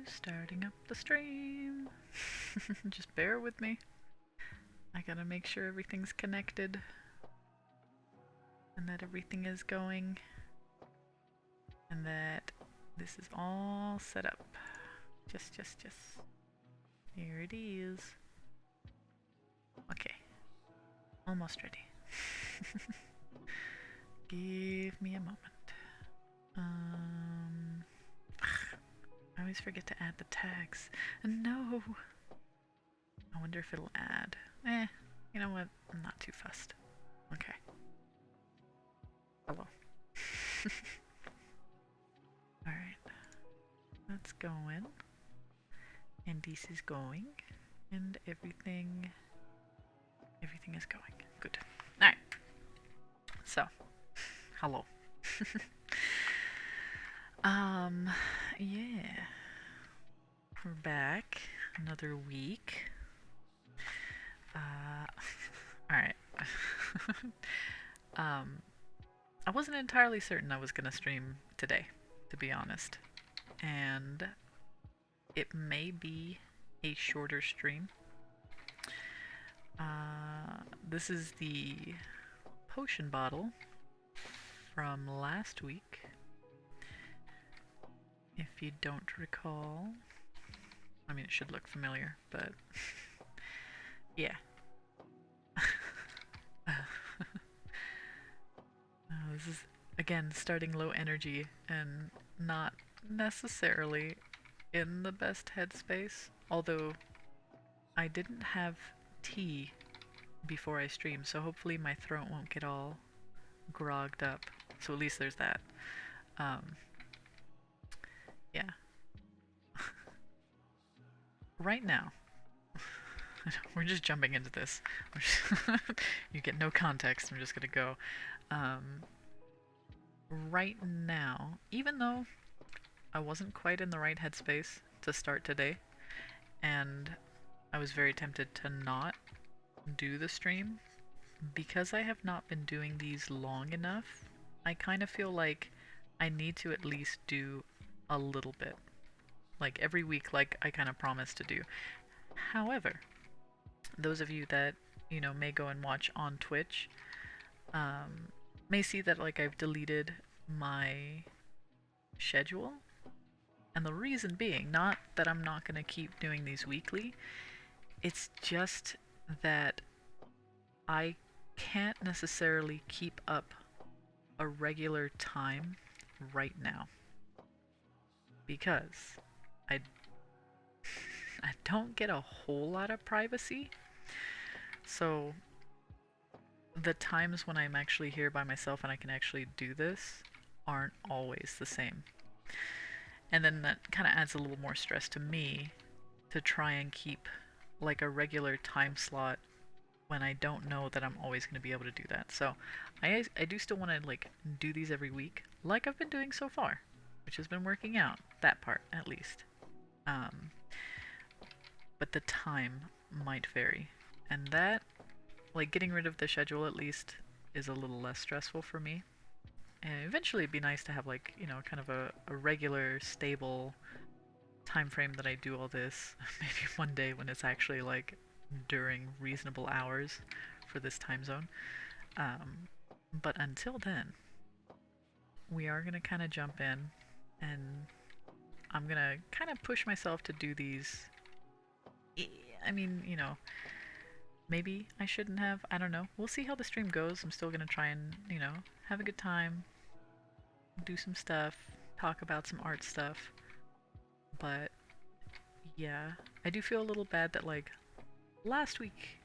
Starting up the stream. Just bear with me. I gotta make sure everything's connected and that everything is going and that this is all set up. Just. Here it is. Okay. Almost ready. Give me a moment. I always forget to add the tags. No! I wonder if it'll add. You know what? I'm not too fussed. Okay. Hello. Alright. That's going. And this is going. And everything is going. Good. Alright. So, hello. Yeah. We're back. Another week. Alright. I wasn't entirely certain I was gonna stream today, to be honest. And it may be a shorter stream. This is the potion bottle from last week. If you don't recall. I mean, it should look familiar, but yeah. This is, again, starting low energy and not necessarily in the best headspace. Although I didn't have tea before I stream, so hopefully my throat won't get all grogged up. So at least there's that. Yeah. Right now, we're just jumping into this. You get no context, I'm just gonna go. Right now, even though I wasn't quite in the right headspace to start today, and I was very tempted to not do the stream, because I have not been doing these long enough, I kind of feel like I need to at least do a little bit. Like every week, like I kind of promised to do. However, those of you that, may go and watch on Twitch, may see that like I've deleted my schedule. And the reason being, not that I'm not going to keep doing these weekly, it's just that I can't necessarily keep up a regular time right now. Because I don't get a whole lot of privacy. So the times when I'm actually here by myself and I can actually do this aren't always the same. And then that kind of adds a little more stress to me to try and keep like a regular time slot when I don't know that I'm always going to be able to do that. So I do still want to like do these every week like I've been doing so far, which has been working out, that part at least. But the time might vary. And that, like getting rid of the schedule at least, is a little less stressful for me. And eventually it'd be nice to have like, kind of a regular, stable time frame that I do all this. Maybe one day when it's actually like during reasonable hours for this time zone. But until then, we are going to kind of jump in and I'm going to kind of push myself to do these. I mean, maybe I shouldn't have. I don't know. We'll see how the stream goes. I'm still going to try and, have a good time, do some stuff, talk about some art stuff. But yeah, I do feel a little bad that like last week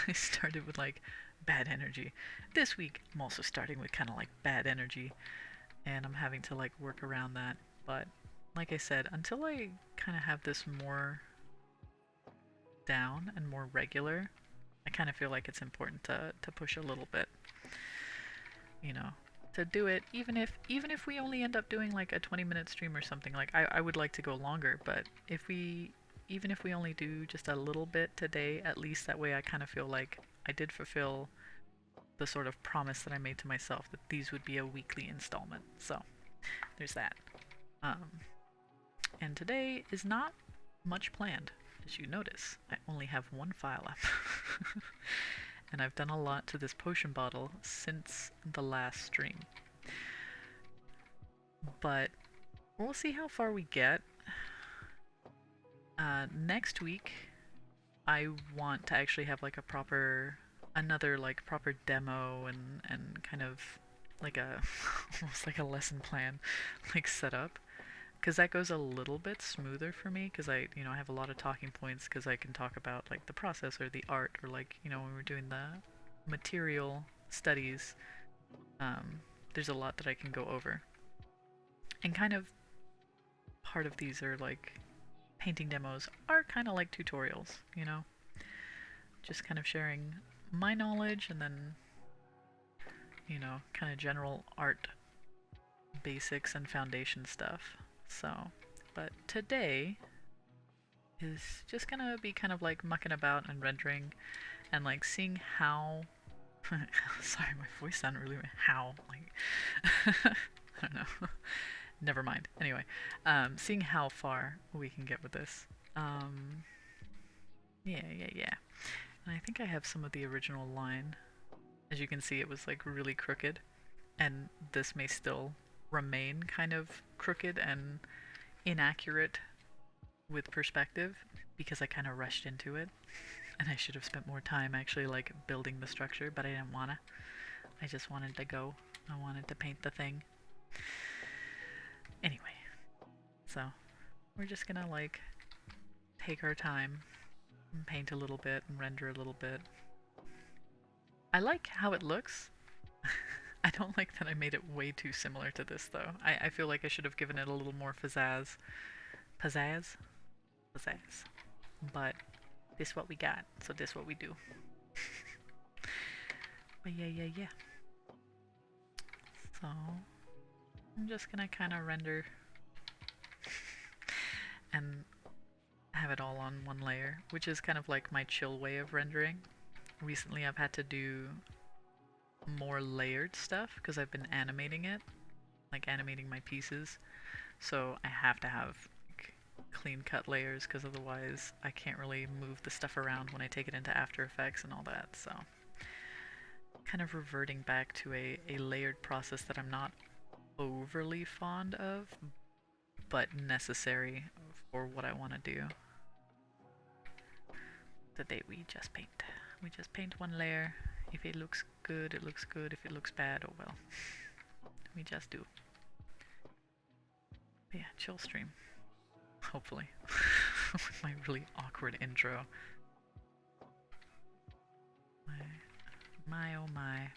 I started with like bad energy. This week I'm also starting with kind of like bad energy and I'm having to like work around that. But like I said, until I kind of have this more down and more regular, I kind of feel like it's important to push a little bit. To do it, even if we only end up doing like a 20-minute stream or something. Like I would like to go longer, but even if we only do just a little bit today, at least that way I kind of feel like I did fulfill the sort of promise that I made to myself that these would be a weekly installment. So there's that. And today is not much planned. As you notice, I only have one file up. And I've done a lot to this potion bottle since the last stream. But we'll see how far we get. Next week, I want to actually have like another like proper demo and kind of like a, almost like a lesson plan, like set up. Because that goes a little bit smoother for me, because I have a lot of talking points, because I can talk about like the process or the art, or like, when we're doing the material studies, there's a lot that I can go over. And kind of part of these are like painting demos are kind of like tutorials, just kind of sharing my knowledge, and then kind of general art basics and foundation stuff. So, but today is just gonna be kind of like mucking about and rendering and like seeing how sorry, my voice sounded really how like I don't know. Never mind. Anyway, seeing how far we can get with this. Yeah. And I think I have some of the original line. As you can see, it was like really crooked, and this may still remain kind of crooked and inaccurate with perspective, because I kind of rushed into it, and I should have spent more time actually like building the structure, but I didn't wanna. I just wanted to go. I wanted to paint the thing. Anyway, so we're just gonna like take our time and paint a little bit and render a little bit. I like how it looks. I don't like that I made it way too similar to this though. I feel like I should have given it a little more pizzazz. Pizzazz? Pizzazz. But this what we got, so this what we do. But yeah. So I'm just gonna kind of render and have it all on one layer, which is kind of like my chill way of rendering. Recently I've had to do more layered stuff because I've been animating it, like animating my pieces, so I have to have like clean cut layers, because otherwise I can't really move the stuff around when I take it into After Effects and all that. So kind of reverting back to a layered process that I'm not overly fond of, but necessary for what I want to do. Today we just paint. We just paint one layer. If it looks good, it looks good. If it looks bad, oh well. We just do. But yeah, chill stream. Hopefully. With my really awkward intro. My oh my.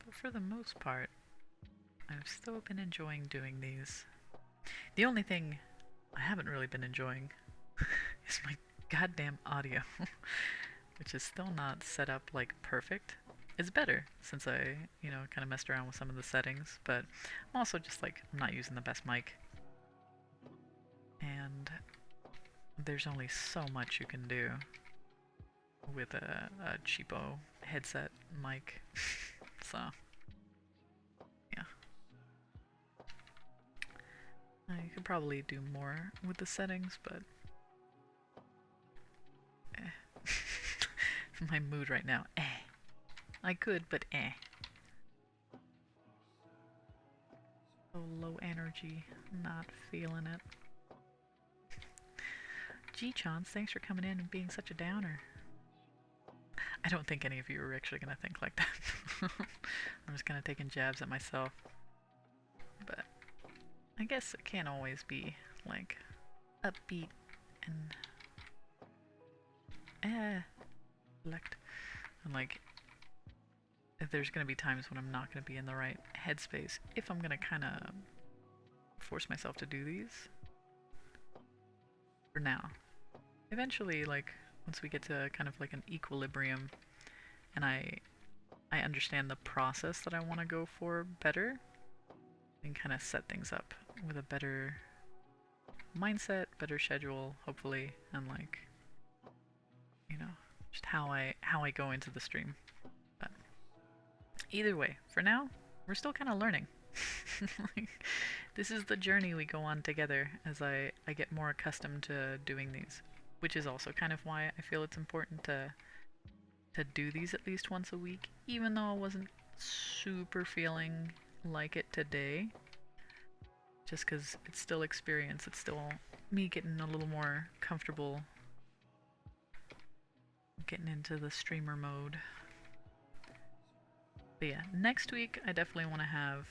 But for the most part, I've still been enjoying doing these. The only thing I haven't really been enjoying is my goddamn audio, which is still not set up like perfect. It's better since I, kind of messed around with some of the settings, but I'm also just like, I'm not using the best mic. And there's only so much you can do with a cheapo headset mic. So, yeah. I could probably do more with the settings, but my mood right now, I could, but So low energy, not feeling it. G-Chance, thanks for coming in and being such a downer. I don't think any of you are actually gonna think like that. I'm just kind of taking jabs at myself. But I guess it can't always be like upbeat and select. And like, if there's gonna be times when I'm not gonna be in the right headspace, if I'm gonna kind of force myself to do these for now. Eventually, like, once we get to kind of like an equilibrium and I understand the process that I want to go for better, and kind of set things up with a better mindset, better schedule, hopefully, and like, just how I go into the stream. But either way, for now, we're still kind of learning. Like, this is the journey we go on together as I get more accustomed to doing these. Which is also kind of why I feel it's important to do these at least once a week, even though I wasn't super feeling like it today. Just because it's still experience, it's still me getting a little more comfortable getting into the streamer mode. But yeah, next week I definitely want to have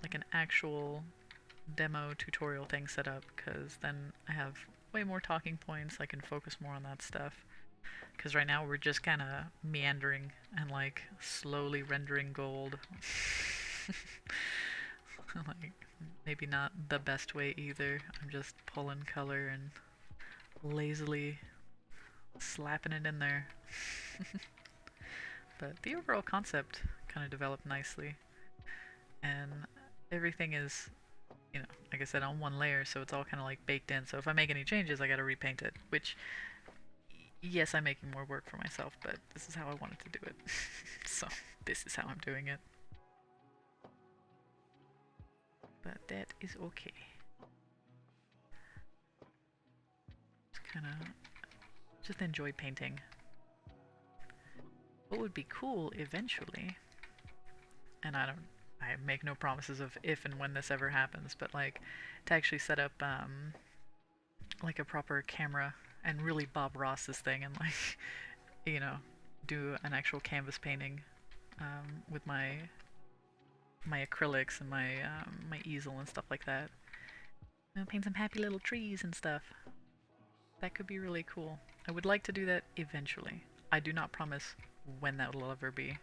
like an actual demo tutorial thing set up, because then I have way more talking points, I can focus more on that stuff. Because right now we're just kind of meandering and like slowly rendering gold. Like, maybe not the best way either. I'm just pulling color and lazily slapping it in there. But the overall concept kind of developed nicely. And everything is, you know, like I said, on one layer, so it's all kind of like baked in. So if I make any changes, I gotta repaint it. Which, yes, I'm making more work for myself, but this is how I wanted to do it. So this is how I'm doing it. But that is okay. Just kind of just enjoy painting. What would be cool eventually, and I make no promises of if and when this ever happens, but like to actually set up like a proper camera and really Bob Ross this thing and like, you know, do an actual canvas painting with my acrylics and my easel and stuff like that. You know, paint some happy little trees and stuff. That could be really cool. I would like to do that eventually. I do not promise when that will ever be.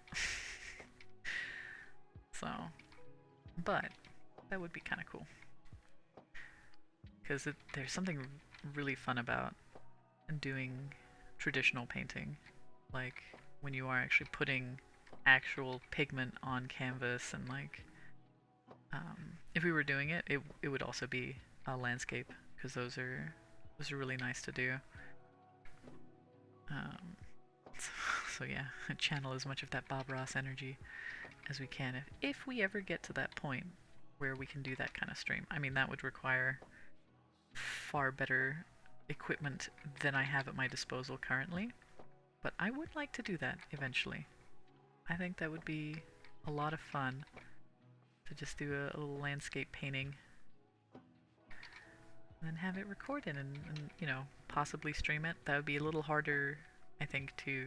So, but that would be kind of cool. Because there's something really fun about doing traditional painting. Like, when you are actually putting actual pigment on canvas and like, if we were doing it, it would also be a landscape, because those are really nice to do. Um, so yeah, channel as much of that Bob Ross energy as we can if we ever get to that point where we can do that kind of stream. I mean, that would require far better equipment than I have at my disposal currently, but I would like to do that eventually. I think that would be a lot of fun to just do a little landscape painting and then have it recorded and you know, possibly stream it. That would be a little harder, I think, to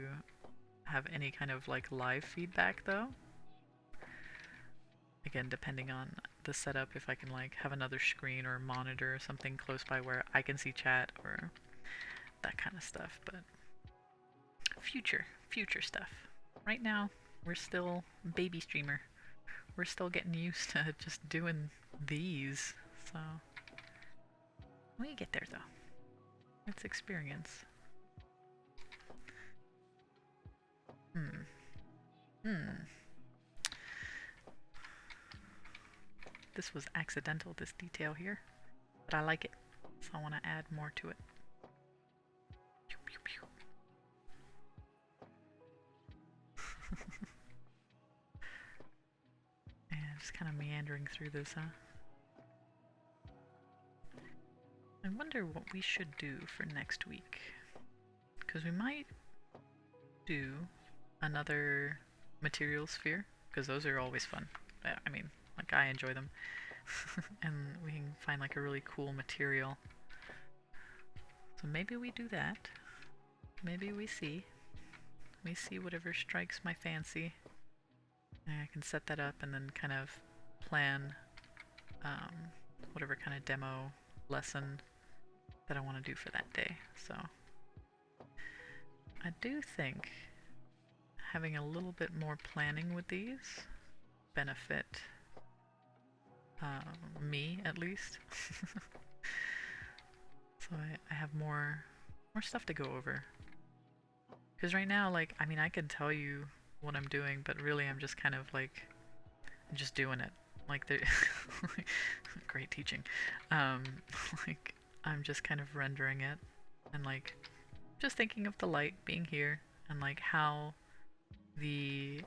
have any kind of like live feedback though. Again, depending on the setup, if I can like have another screen or monitor or something close by where I can see chat or that kind of stuff. But future stuff. Right now, we're still baby streamer. We're still getting used to just doing these. So we get there though. It's experience. This was accidental, this detail here, but I like it, so I want to add more to it. Pew, pew, pew. And just kind of meandering through this, huh? I wonder what we should do for next week, because we might do another material sphere, because those are always fun. I mean, like, I enjoy them. And we can find like a really cool material. So maybe we do that. Maybe we see whatever strikes my fancy. And I can set that up and then kind of plan whatever kind of demo lesson that I want to do for that day. So I do think having a little bit more planning with these benefit me, at least. So I have more stuff to go over. Because right now, like, I mean, I can tell you what I'm doing, but really I'm just kind of like, I'm just doing it. Like, great teaching. Like, I'm just kind of rendering it and like just thinking of the light being here and like how the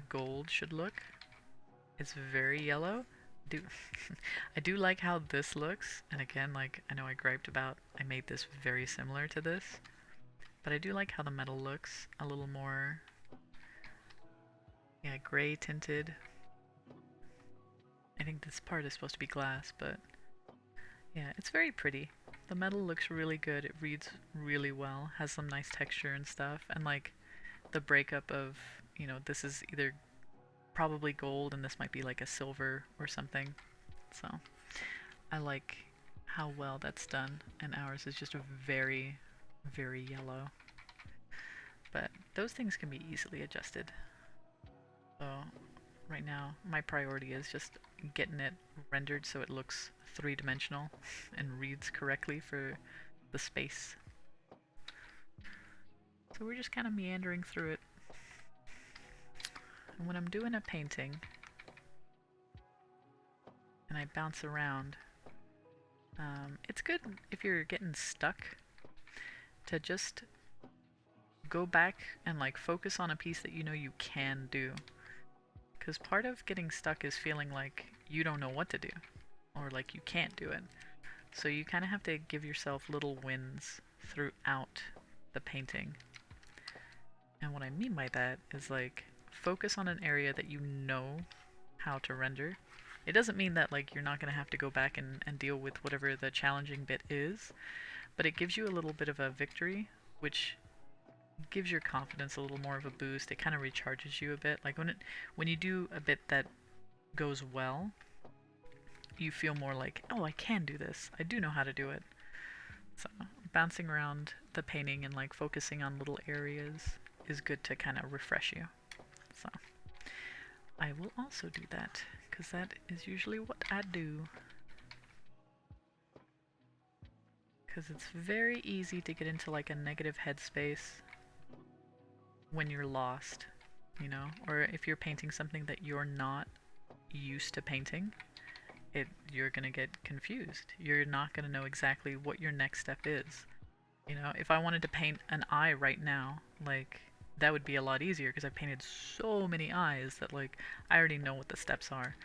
gold should look It's very yellow. Do I do like how this looks, and again, like I know I griped about I made this very similar to this, but I do like how the metal looks a little more, yeah, gray tinted. I think this part is supposed to be glass, but yeah, it's very pretty. The metal looks really good. It reads really well, has some nice texture and stuff, and like the breakup of, this is either probably gold and this might be like a silver or something. So I like how well that's done, and ours is just a very, very yellow. But those things can be easily adjusted. So right now, my priority is just getting it rendered so it looks three-dimensional and reads correctly for the space. So we're just kind of meandering through it. And when I'm doing a painting and I bounce around, it's good if you're getting stuck to just go back and like focus on a piece that you know you can do. Because part of getting stuck is feeling like you don't know what to do, or like you can't do it. So you kind of have to give yourself little wins throughout the painting. And what I mean by that is like focus on an area that you know how to render. It doesn't mean that like you're not going to have to go back and deal with whatever the challenging bit is, but it gives you a little bit of a victory, which gives your confidence a little more of a boost. It kind of recharges you a bit. Like when you do a bit that goes well, you feel more like, oh, I can do this. I do know how to do it. So bouncing around the painting and like focusing on little areas is good to kind of refresh you. So I will also do that because that is usually what I do. Because it's very easy to get into like a negative headspace when you're lost, or if you're painting something that you're not used to painting, you're gonna get confused. You're not gonna know exactly what your next step is. If I wanted to paint an eye right now, like that would be a lot easier because I've painted so many eyes that like I already know what the steps are.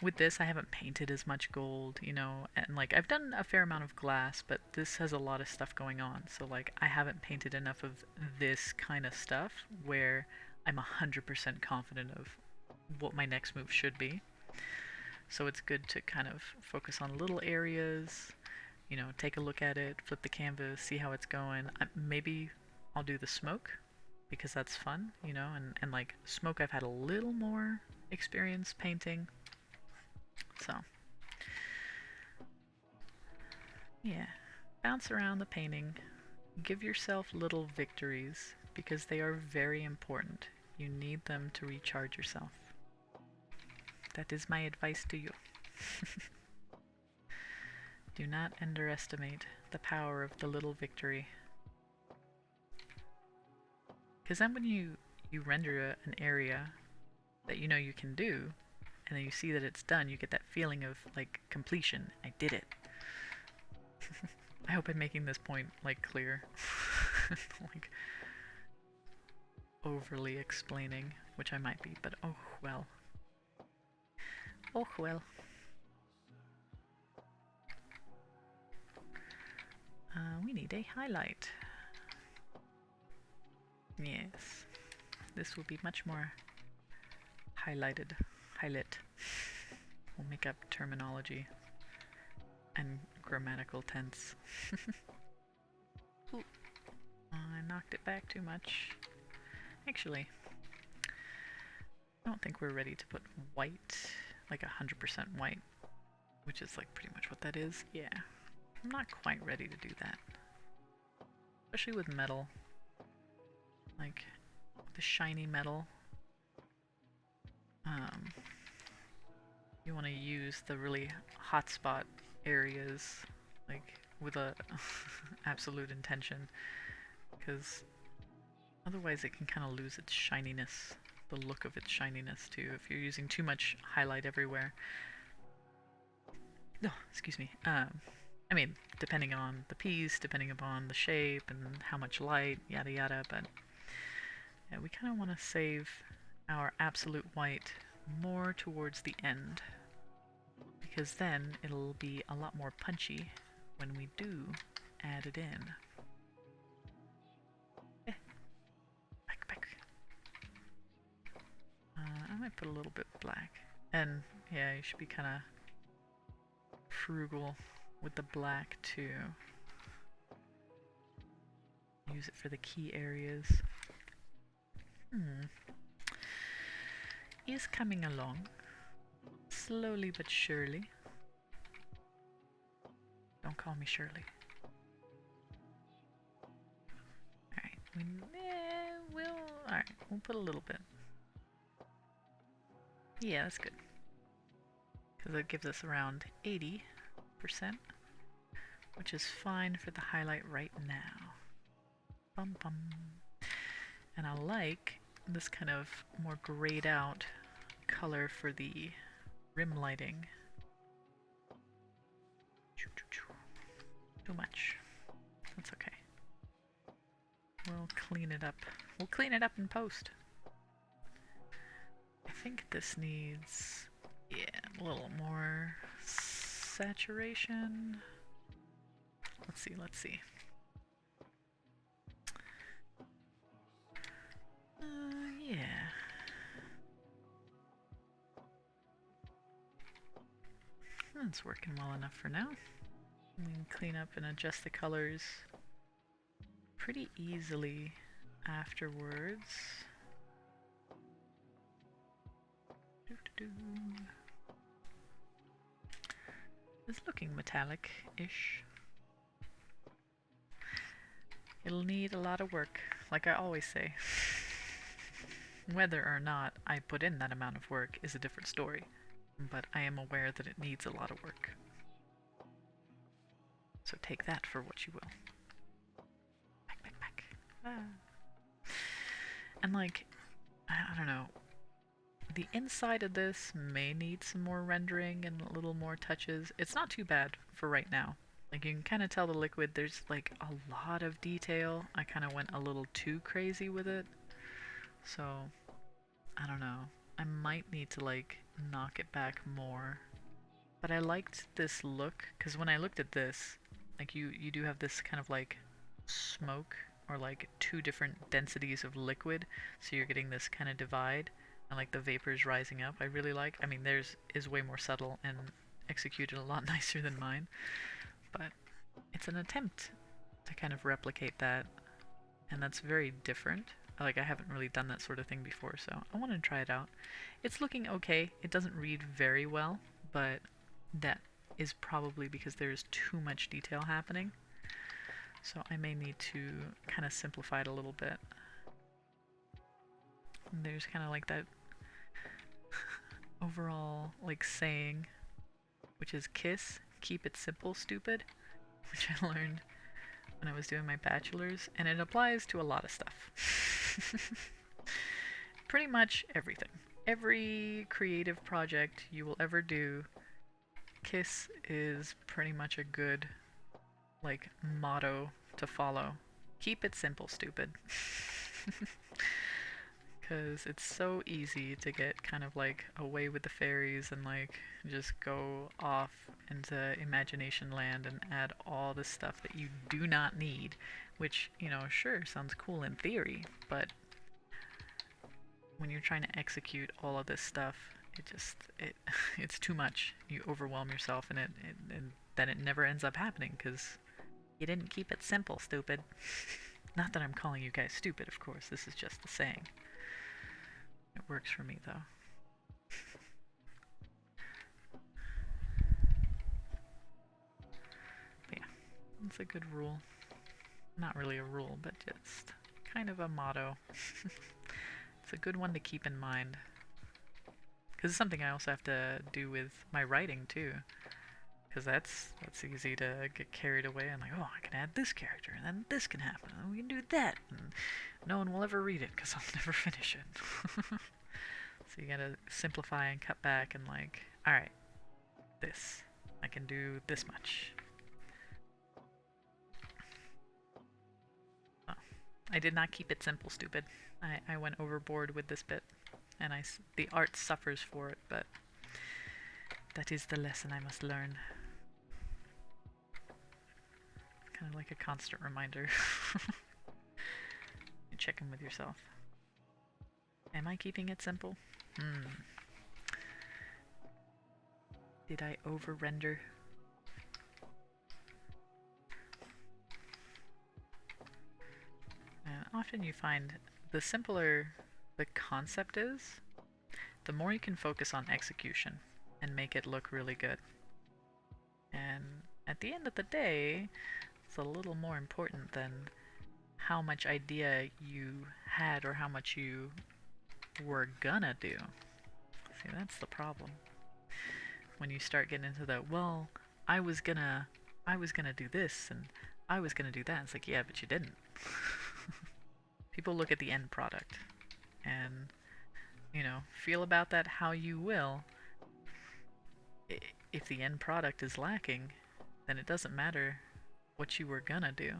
With this, I haven't painted as much gold, and like I've done a fair amount of glass, but this has a lot of stuff going on. So like I haven't painted enough of this kind of stuff where I'm 100% confident of what my next move should be. So it's good to kind of focus on little areas, take a look at it, flip the canvas, see how it's going. Maybe I'll do the smoke because that's fun, and like smoke I've had a little more experience painting. So, yeah, bounce around the painting, give yourself little victories because they are very important. You need them to recharge yourself. That is my advice to you. Do not underestimate the power of the little victory. Because then when you render an area that you know you can do, and then you see that it's done, you get that feeling of like completion. I did it. I hope I'm making this point like clear. Like overly explaining, which I might be, but oh well. Oh well. We need a highlight. Yes. This will be much more highlighted. Highlight. We'll make up terminology and grammatical tense. Ooh. I knocked it back too much. Actually, I don't think we're ready to put white, like 100% white, which is like pretty much what that is. Yeah, I'm not quite ready to do that. Especially with metal. Like, the shiny metal. You want to use the really hotspot areas, like, with a absolute intention, because otherwise it can kind of lose its shininess, the look of its shininess too, if you're using too much highlight everywhere. Oh, excuse me. I mean, depending on the piece, depending upon the shape and how much light, yada yada, but yeah, we kind of want to save our absolute white more towards the end, because then it'll be a lot more punchy when we do add it in. Back. I might put a little bit black. And yeah, you should be kind of frugal with the black too. Use it for the key areas. Is coming along. Slowly but surely. Don't call me Shirley. Alright, alright, we'll put a little bit. Yeah, that's good. Because it gives us around 80%, which is fine for the highlight right now. Bum bum. And I like this kind of more grayed out color for the rim lighting. Too much. That's okay. We'll clean it up. We'll clean it up in post. I think this needs, yeah, a little more saturation. Let's see. Yeah. That's working well enough for now. We can clean up and adjust the colors pretty easily afterwards. It's looking metallic-ish. It'll need a lot of work, like I always say. Whether or not I put in that amount of work is a different story, but I am aware that it needs a lot of work. So take that for what you will. Back. And like, I don't know, the inside of this may need some more rendering and a little more touches. It's not too bad for right now. Like, you can kind of tell the liquid, there's like a lot of detail. I kind of went a little too crazy with it. So, I don't know. I might need to like knock it back more. But I liked this look, because when I looked at this, like you do have this kind of like smoke, or like two different densities of liquid, so you're getting this kind of divide, and like the vapors rising up. I really like, I mean, theirs is way more subtle and executed a lot nicer than mine, but it's an attempt to kind of replicate that, and that's very different. Like, I haven't really done that sort of thing before, so I want to try it out. It's looking okay. It doesn't read very well, but that is probably because there's too much detail happening. So I may need to kind of simplify it a little bit. And there's kind of like that overall like saying, which is kiss, keep it simple, stupid, which I learned when I was doing my bachelor's, and it applies to a lot of stuff. Pretty much everything. Every creative project you will ever do, KISS is pretty much a good, like, motto to follow. Keep it simple, stupid. Because it's so easy to get kind of like away with the fairies and like just go off into imagination land and add all this stuff that you do not need, which, you know, sure, sounds cool in theory, but when you're trying to execute all of this stuff, it's too much. You overwhelm yourself, and and then it never ends up happening because you didn't keep it simple, stupid. Not that I'm calling you guys stupid, of course. This is just the saying. It works for me, though. But yeah, it's a good rule. Not really a rule, but just kind of a motto. It's a good one to keep in mind. Because it's something I also have to do with my writing, too. Because that's easy to get carried away and like, oh, I can add this character, and then this can happen, and we can do that, and no one will ever read it because I'll never finish it. So you gotta simplify and cut back and like, alright, this. I can do this much. Oh, I did not keep it simple, stupid. I went overboard with this bit. and the art suffers for it, but that is the lesson I must learn. Kind of like a constant reminder. You check in with yourself. Am I keeping it simple? Did I over-render? And often you find the simpler the concept is, the more you can focus on execution and make it look really good. And at the end of the day, it's a little more important than how much idea you had or how much you were gonna do. See, that's the problem. When you start getting into the, well, I was gonna do this and I was gonna do that. It's like, yeah, but you didn't. People look at the end product and, you know, feel about that how you will. If the end product is lacking, then it doesn't matter what you were gonna do,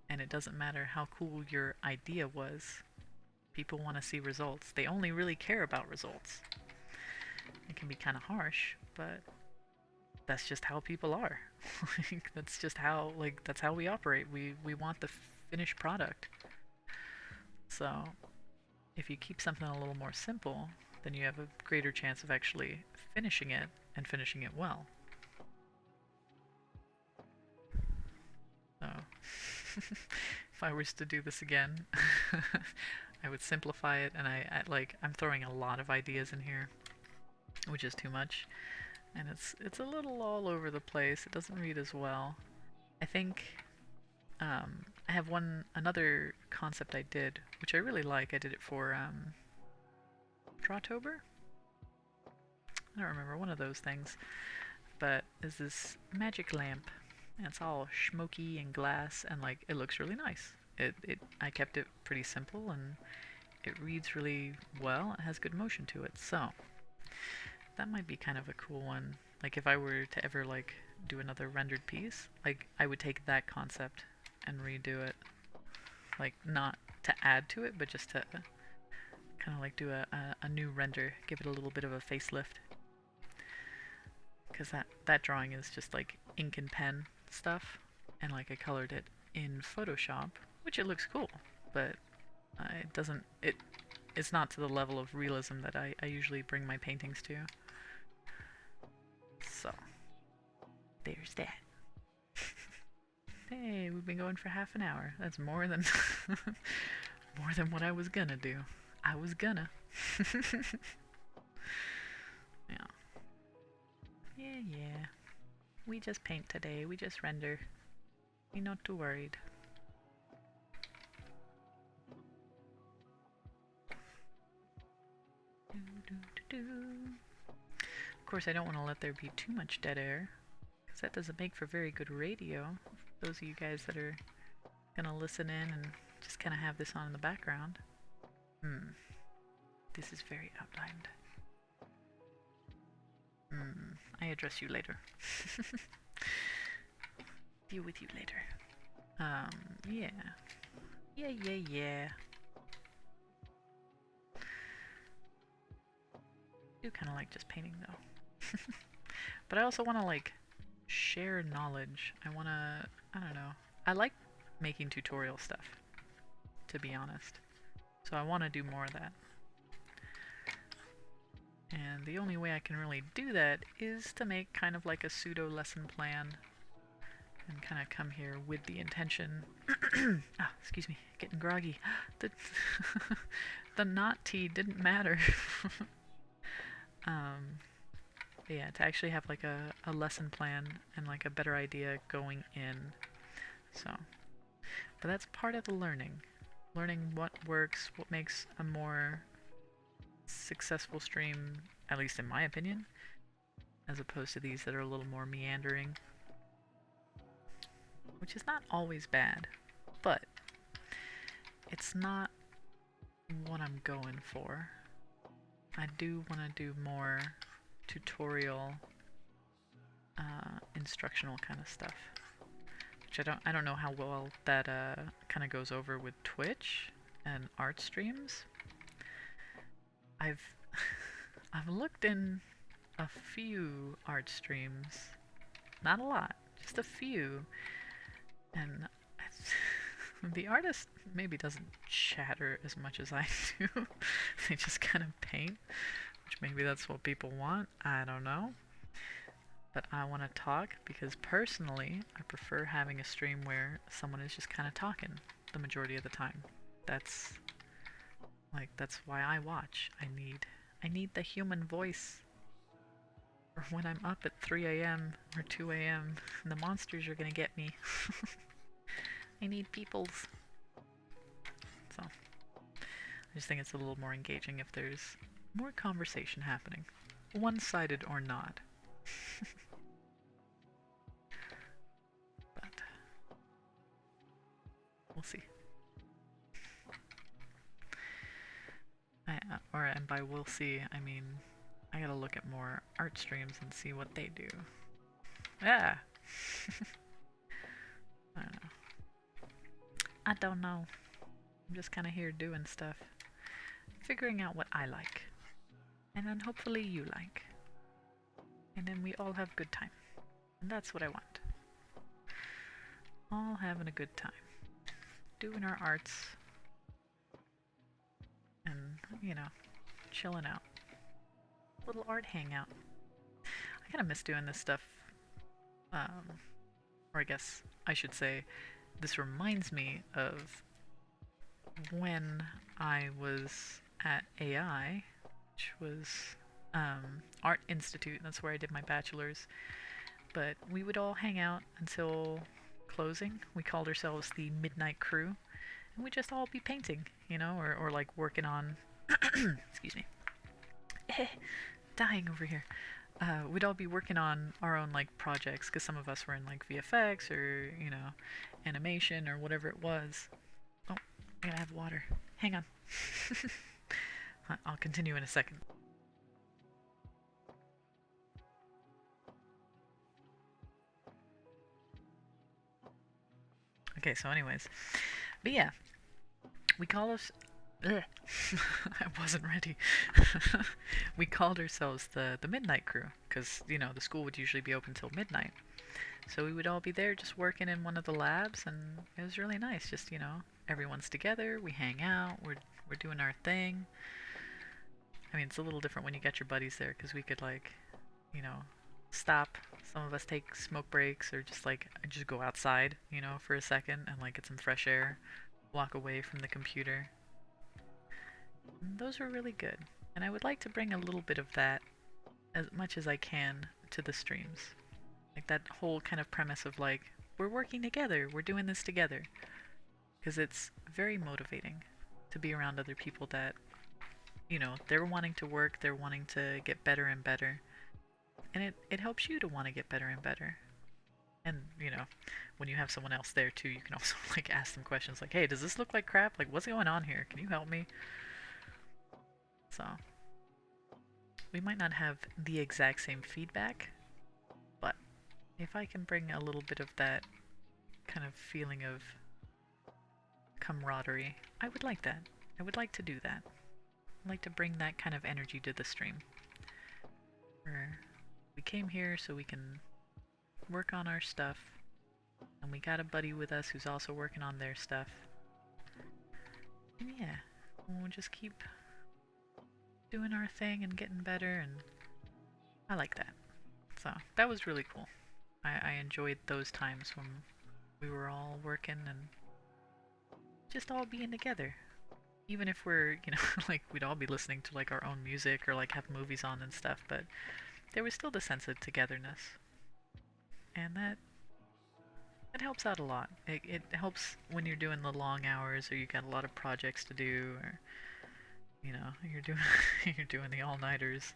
and it doesn't matter how cool your idea was. People want to see results. They only really care about results. It can be kind of harsh, but that's just how people are. That's just how, like, that's how we operate. We want the finished product. So if you keep something a little more simple, then you have a greater chance of actually finishing it and finishing it well. So if I was to do this again, I would simplify it, and I'm throwing a lot of ideas in here, which is too much, and it's a little all over the place. It doesn't read as well. I think I have another concept I did, which I really like. I did it for Drawtober? I don't remember, one of those things. But is this magic lamp, and it's all smoky and glass, and like it looks really nice. I kept it pretty simple, and it reads really well. It has good motion to it, so that might be kind of a cool one. Like if I were to ever like do another rendered piece, like I would take that concept and redo it. Like not to add to it, but just to kind of like do a new render, give it a little bit of a facelift. Because that drawing is just like ink and pen stuff, and like I colored it in Photoshop, which it looks cool, but it's not to the level of realism that I usually bring my paintings to. So there's that. Hey, we've been going for half an hour. That's more than more than what I was gonna do. I was gonna. Yeah. Yeah. We just paint today. We just render. We're not too worried. Of course, I don't want to let there be too much dead air, because that doesn't make for very good radio. Those of you guys that are gonna listen in and just kind of have this on in the background. This is very outlined. I address you later. Deal with you later. Yeah. Yeah. I do kind of like just painting though. But I also want to like share knowledge. I don't know. I like making tutorial stuff, to be honest. So I want to do more of that. And the only way I can really do that is to make kind of like a pseudo lesson plan and kind of come here with the intention. Excuse me, getting groggy. The not tea didn't matter. Yeah, to actually have like a lesson plan and like a better idea going in. So, but that's part of the learning. Learning what works, what makes a more successful stream, at least in my opinion, as opposed to these that are a little more meandering. Which is not always bad, but it's not what I'm going for. I do want to do more tutorial, instructional kind of stuff. Which I don't know how well that kind of goes over with Twitch and art streams. I've looked in a few art streams, not a lot, just a few, and the artist maybe doesn't chatter as much as I do. They just kind of paint, which maybe that's what people want. I don't know. But I want to talk because personally, I prefer having a stream where someone is just kind of talking the majority of the time. That's that's why I watch. I need the human voice. Or when I'm up at 3 a.m. or 2 a.m. and the monsters are gonna get me. I need peoples. So, I just think it's a little more engaging if there's more conversation happening. One-sided or not. But, we'll see. And by we'll see, I mean, I gotta look at more art streams and see what they do. Yeah! I don't know. I don't know. I'm just kind of here doing stuff. Figuring out what I like. And then hopefully you like. And then we all have good time. And that's what I want. All having a good time. Doing our arts. And, you know, chilling out. Little art hangout. I kind of miss doing this stuff. Or I guess I should say, this reminds me of when I was at AI, which was Art Institute. That's where I did my bachelor's. But we would all hang out until closing. We called ourselves the Midnight Crew. And we'd just all be painting, you know, or like working on... excuse me. Dying over here. We'd all be working on our own like projects because some of us were in like VFX or, you know, animation or whatever it was. Oh, I gotta have water. Hang on. I'll continue in a second. Okay, so anyways. But yeah. We call us... I wasn't ready. We called ourselves the Midnight Crew because, you know, the school would usually be open till midnight. So we would all be there just working in one of the labs, and it was really nice. Just, you know, everyone's together, we hang out, we're doing our thing. I mean, it's a little different when you got your buddies there because we could, like, you know, stop. Some of us take smoke breaks or just go outside, you know, for a second and like get some fresh air, walk away from the computer. And those were really good. And I would like to bring a little bit of that as much as I can to the streams. Like that whole kind of premise of like, we're working together, we're doing this together. Because it's very motivating to be around other people that, you know, they're wanting to work, they're wanting to get better and better. And it helps you to want to get better and better. And, you know, when you have someone else there too, you can also like ask them questions like, hey, does this look like crap? Like, what's going on here? Can you help me? So, we might not have the exact same feedback, but if I can bring a little bit of that kind of feeling of camaraderie, I would like that. I would like to do that. I'd like to bring that kind of energy to the stream. Where we came here so we can work on our stuff, and we got a buddy with us who's also working on their stuff. And yeah, we'll just keep doing our thing and getting better, and I like that. So that was really cool. I enjoyed those times when we were all working and just all being together. Even if we're, you know, like we'd all be listening to like our own music or like have movies on and stuff, but there was still the sense of togetherness. And that helps out a lot. It helps when you're doing the long hours or you got a lot of projects to do, or you know, you're doing you're doing the all-nighters.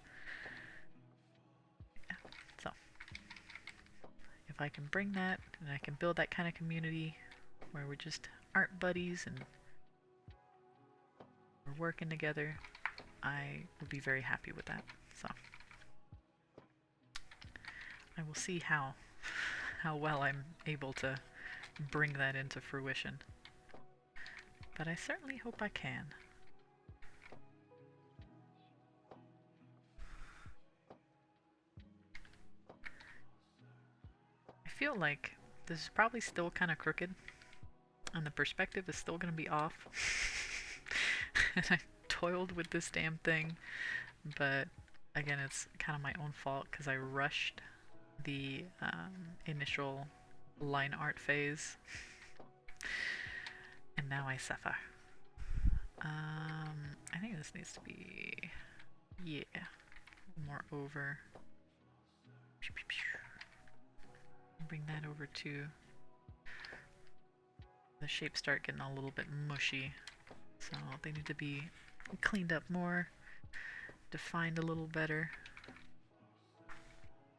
Yeah. So if I can bring that and I can build that kind of community where we're just art buddies and we're working together, I will be very happy with that. So I will see how well I'm able to bring that into fruition. But I certainly hope I can. feel like this is probably still kind of crooked, and the perspective is still going to be off. And I toiled with this damn thing, but again, it's kind of my own fault because I rushed the initial line art phase, and now I suffer. I think this needs to be, yeah, more over. Bring that over to the shapes start getting a little bit mushy, so they need to be cleaned up more, defined a little better,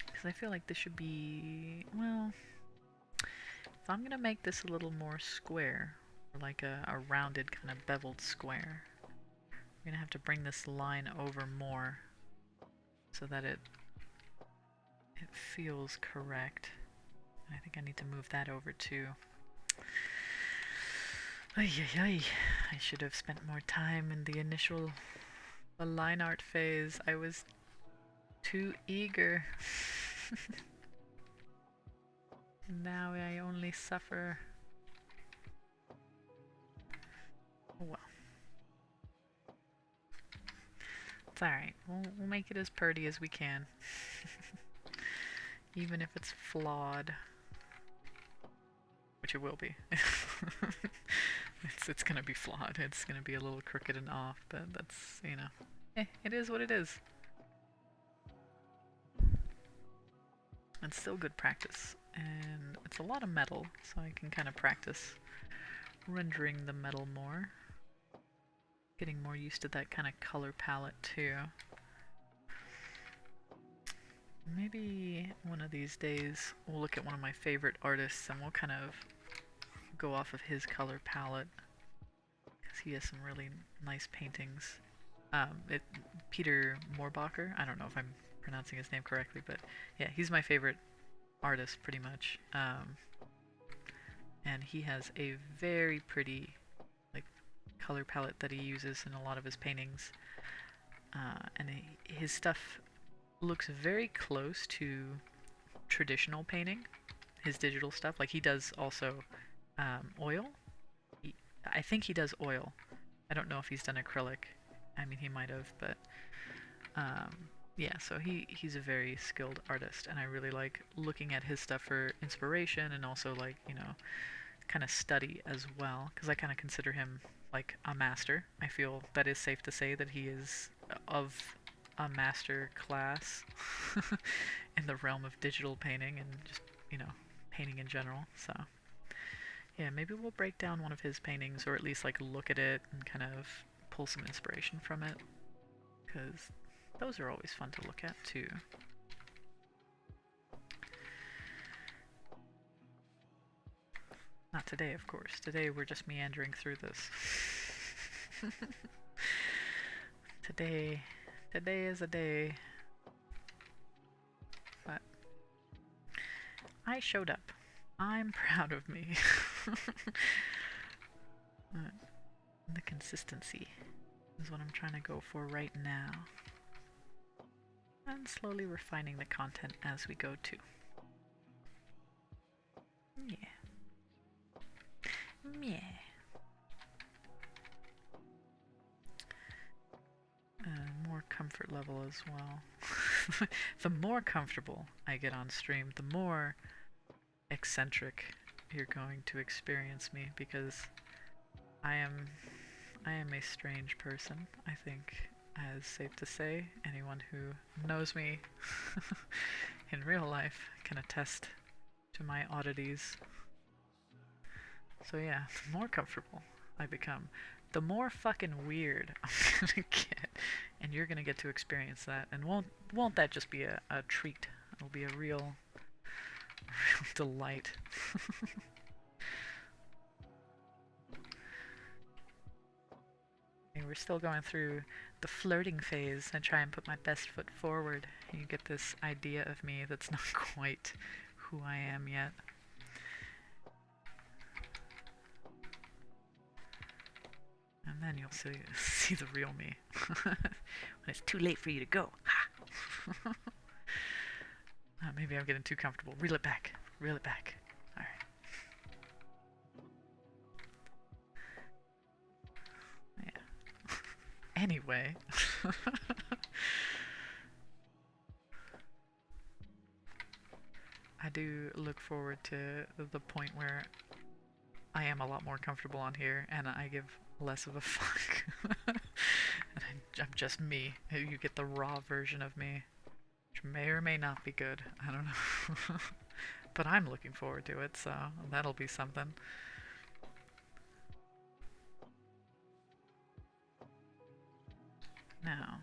because I feel like this should be, well, if I'm gonna make this a little more square, or like a rounded kind of beveled square, I'm gonna have to bring this line over more so that it feels correct. I think I need to move that over too. Ay, ay, ay. I should have spent more time in the initial line art phase. I was too eager. Now I only suffer. Oh well. It's alright. We'll make it as pretty as we can. Even if it's flawed. Which it will be. It's gonna be flawed. It's gonna be a little crooked and off, but that's, you know, it is what it is. It's still good practice, and it's a lot of metal, so I can kind of practice rendering the metal more. Getting more used to that kind of color palette too. Maybe one of these days we'll look at one of my favorite artists and we'll kind of go off of his color palette, because he has some really nice paintings. Peter Moorbacher, I don't know if I'm pronouncing his name correctly, but yeah, he's my favorite artist pretty much. And he has a very pretty like color palette that he uses in a lot of his paintings, and his stuff looks very close to traditional painting, his digital stuff. Like he does also oil. I think he does oil. I don't know if he's done acrylic. I mean, he might have, but yeah, so he's a very skilled artist, and I really like looking at his stuff for inspiration and also, like, you know, kind of study as well, because I kind of consider him like a master. I feel that is safe to say that he is of a master class in the realm of digital painting and just, you know, painting in general. So yeah, maybe we'll break down one of his paintings, or at least like look at it and kind of pull some inspiration from it, because those are always fun to look at too. Not today, of course. Today we're just meandering through this. Today is a day. But I showed up. I'm proud of me. The consistency is what I'm trying to go for right now. And slowly refining the content as we go too. Yeah. Yeah. More comfort level as well. The more comfortable I get on stream, the more eccentric you're going to experience me, because I am a strange person, I think, as safe to say. Anyone who knows me in real life can attest to my oddities. So yeah, the more comfortable I become, the more fucking weird I'm gonna get, and you're gonna get to experience that. And won't that just be a treat? It'll be a real delight. And we're still going through the flirting phase. I try and put my best foot forward. You get this idea of me that's not quite who I am yet. And then you'll see the real me. When it's too late for you to go. Maybe I'm getting too comfortable. Reel it back. reel it back. Alright. Yeah. Anyway. I do look forward to the point where I am a lot more comfortable on here and I give less of a fuck. And I'm just me. You get the raw version of me, which may or may not be good. I don't know. But I'm looking forward to it, so that'll be something. Now,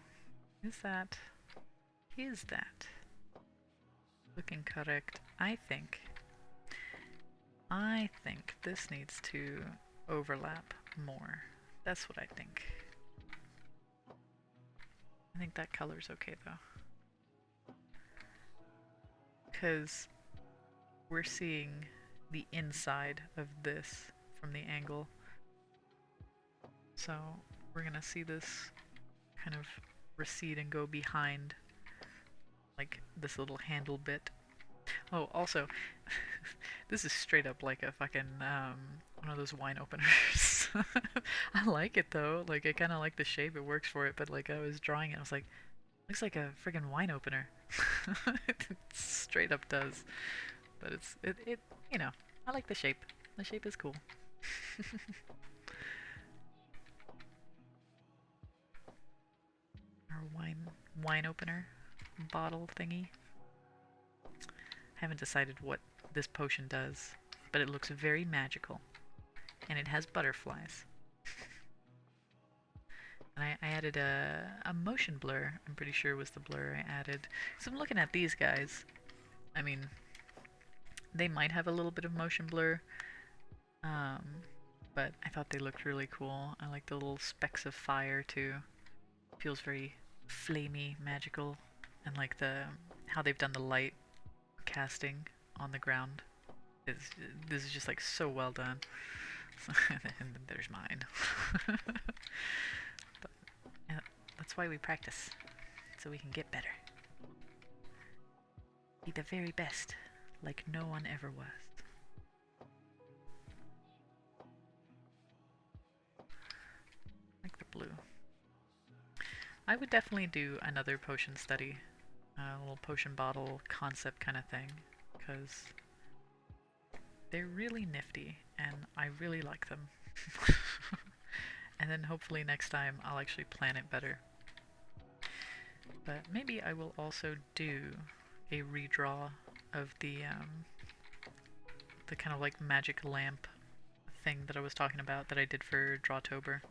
is that looking correct? I think this needs to overlap more. That's what I think. I think that color's okay though. Because we're seeing the inside of this from the angle. So we're gonna see this kind of recede and go behind like this little handle bit. Oh, also, this is straight up like a fucking, one of those wine openers. I like it though, like I kinda like the shape, it works for it, but like I was drawing it, I was like, looks like a friggin' wine opener. It straight up does. But it, you know, I like the shape. The shape is cool. Our wine opener bottle thingy. Haven't decided what this potion does, but it looks very magical. And it has butterflies. And I added a motion blur, I'm pretty sure was the blur I added. So I'm looking at these guys. I mean, they might have a little bit of motion blur, but I thought they looked really cool. I like the little specks of fire too. Feels very flamey, magical, and like how they've done the light casting on the ground. This is just like so well done. And then there's mine. But yeah, that's why we practice, so we can get better. Be the very best, like no one ever was. Like the blue. I would definitely do another potion study, a little potion bottle concept kind of thing, because they're really nifty and I really like them. And then hopefully next time I'll actually plan it better. But maybe I will also do a redraw of the kind of like magic lamp thing that I was talking about that I did for Drawtober.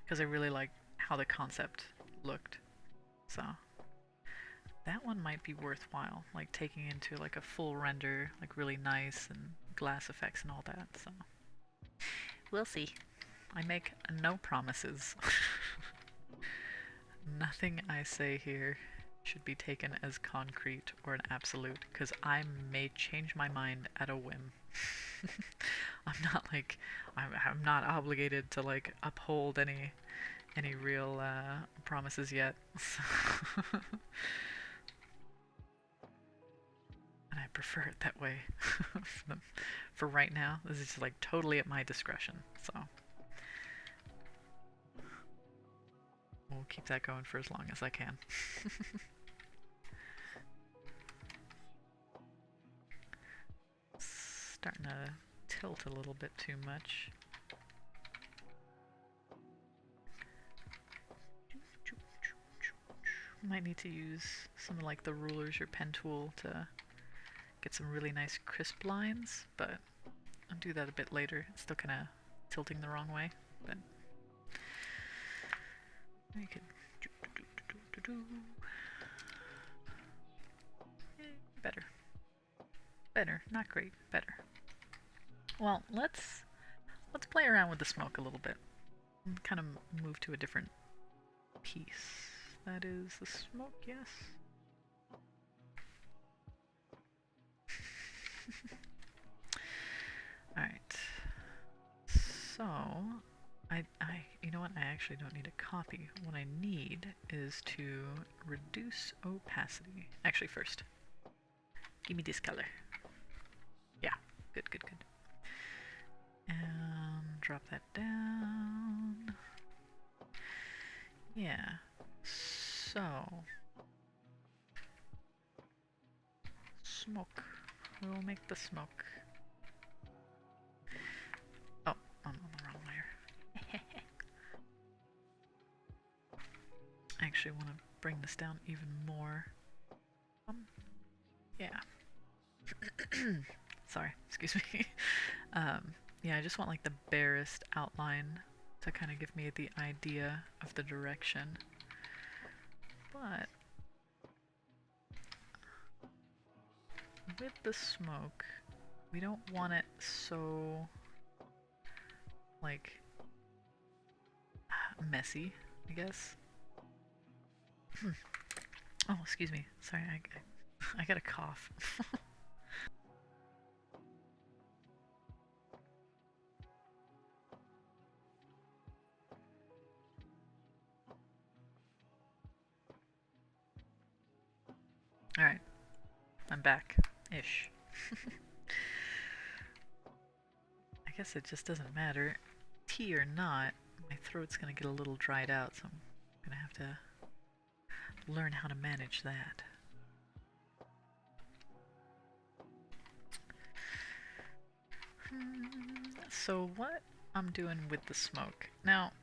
Because I really like how the concept looked. So that one might be worthwhile, like taking into like a full render, like really nice and glass effects and all that. So we'll see. I make no promises. Nothing I say here should be taken as concrete or an absolute, because I may change my mind at a whim. I'm not obligated to like uphold any real promises yet. And I prefer it that way. For right now, this is just like totally at my discretion. So we'll keep that going for as long as I can. Starting to tilt a little bit too much. Might need to use some like the rulers or pen tool to get some really nice crisp lines, but I'll do that a bit later. It's still kind of tilting the wrong way, but we could better, not great, better. Well, let's play around with the smoke a little bit and kind of move to a different piece. That is the smoke, yes. Alright. So, you know what? I actually don't need a copy. What I need is to reduce opacity. Actually, first, give me this color. Good, good, good. And drop that down. Yeah. So, smoke. We'll make the smoke. Oh, I'm on the wrong layer. I actually want to bring this down even more. Yeah. Sorry, excuse me. Yeah, I just want like the barest outline to kind of give me the idea of the direction. But with the smoke, we don't want it so like messy, I guess. Oh, excuse me. Sorry, I got a cough. Alright, I'm back-ish. I guess it just doesn't matter. Tea or not, my throat's gonna get a little dried out, so I'm gonna have to learn how to manage that. So what I'm doing with the smoke. Now,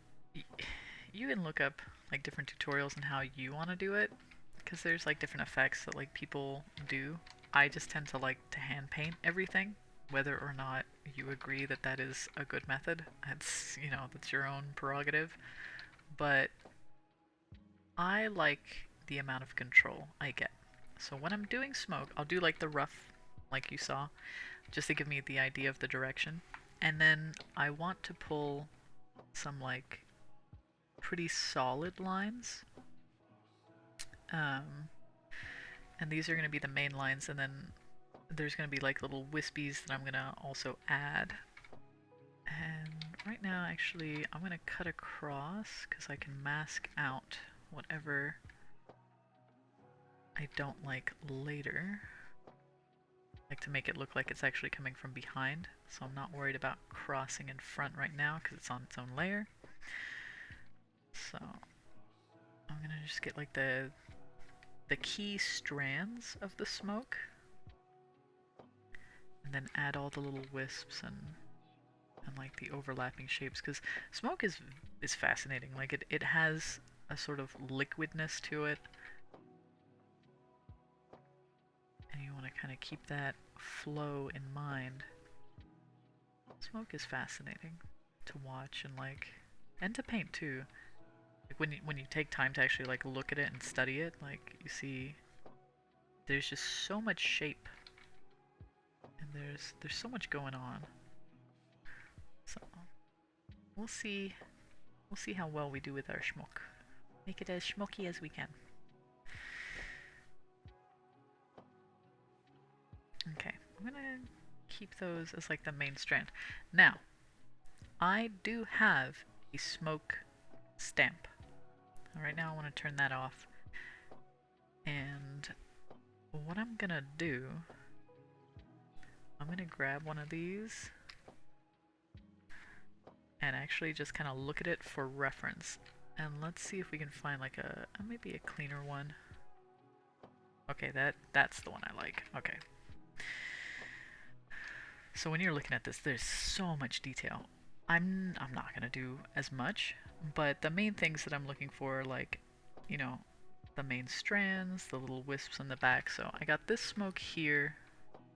you can look up like different tutorials on how you want to do it, because there's like different effects that like people do. I just tend to like to hand paint everything, whether or not you agree that that is a good method. That's, you know, that's your own prerogative. But I like the amount of control I get. So when I'm doing smoke, I'll do like the rough, like you saw, just to give me the idea of the direction. And then I want to pull some like pretty solid lines. And these are going to be the main lines, and then there's going to be like little wispies that I'm going to also add. And right now, actually, I'm going to cut across because I can mask out whatever I don't like later. I like to make it look like it's actually coming from behind, so I'm not worried about crossing in front right now because it's on its own layer. So I'm gonna just get like the key strands of the smoke, and then add all the little wisps and like the overlapping shapes, because smoke is fascinating. Like it has a sort of liquidness to it, and you want to kind of keep that flow in mind. Smoke is fascinating to watch and to paint too. Like when you take time to actually like look at it and study it, like you see there's just so much shape, and there's so much going on. So we'll see how well we do with our schmuck. Make it as schmucky as we can. Okay, I'm gonna keep those as like the main strand. Now, I do have a smoke stamp. Right now I want to turn that off. And what I'm gonna do, I'm gonna grab one of these and actually just kind of look at it for reference. And let's see if we can find like maybe a cleaner one. Okay, that's the one I like. Okay. So when you're looking at this, there's so much detail. I'm not gonna do as much, but the main things that I'm looking for are like, you know, the main strands, the little wisps in the back. So I got this smoke here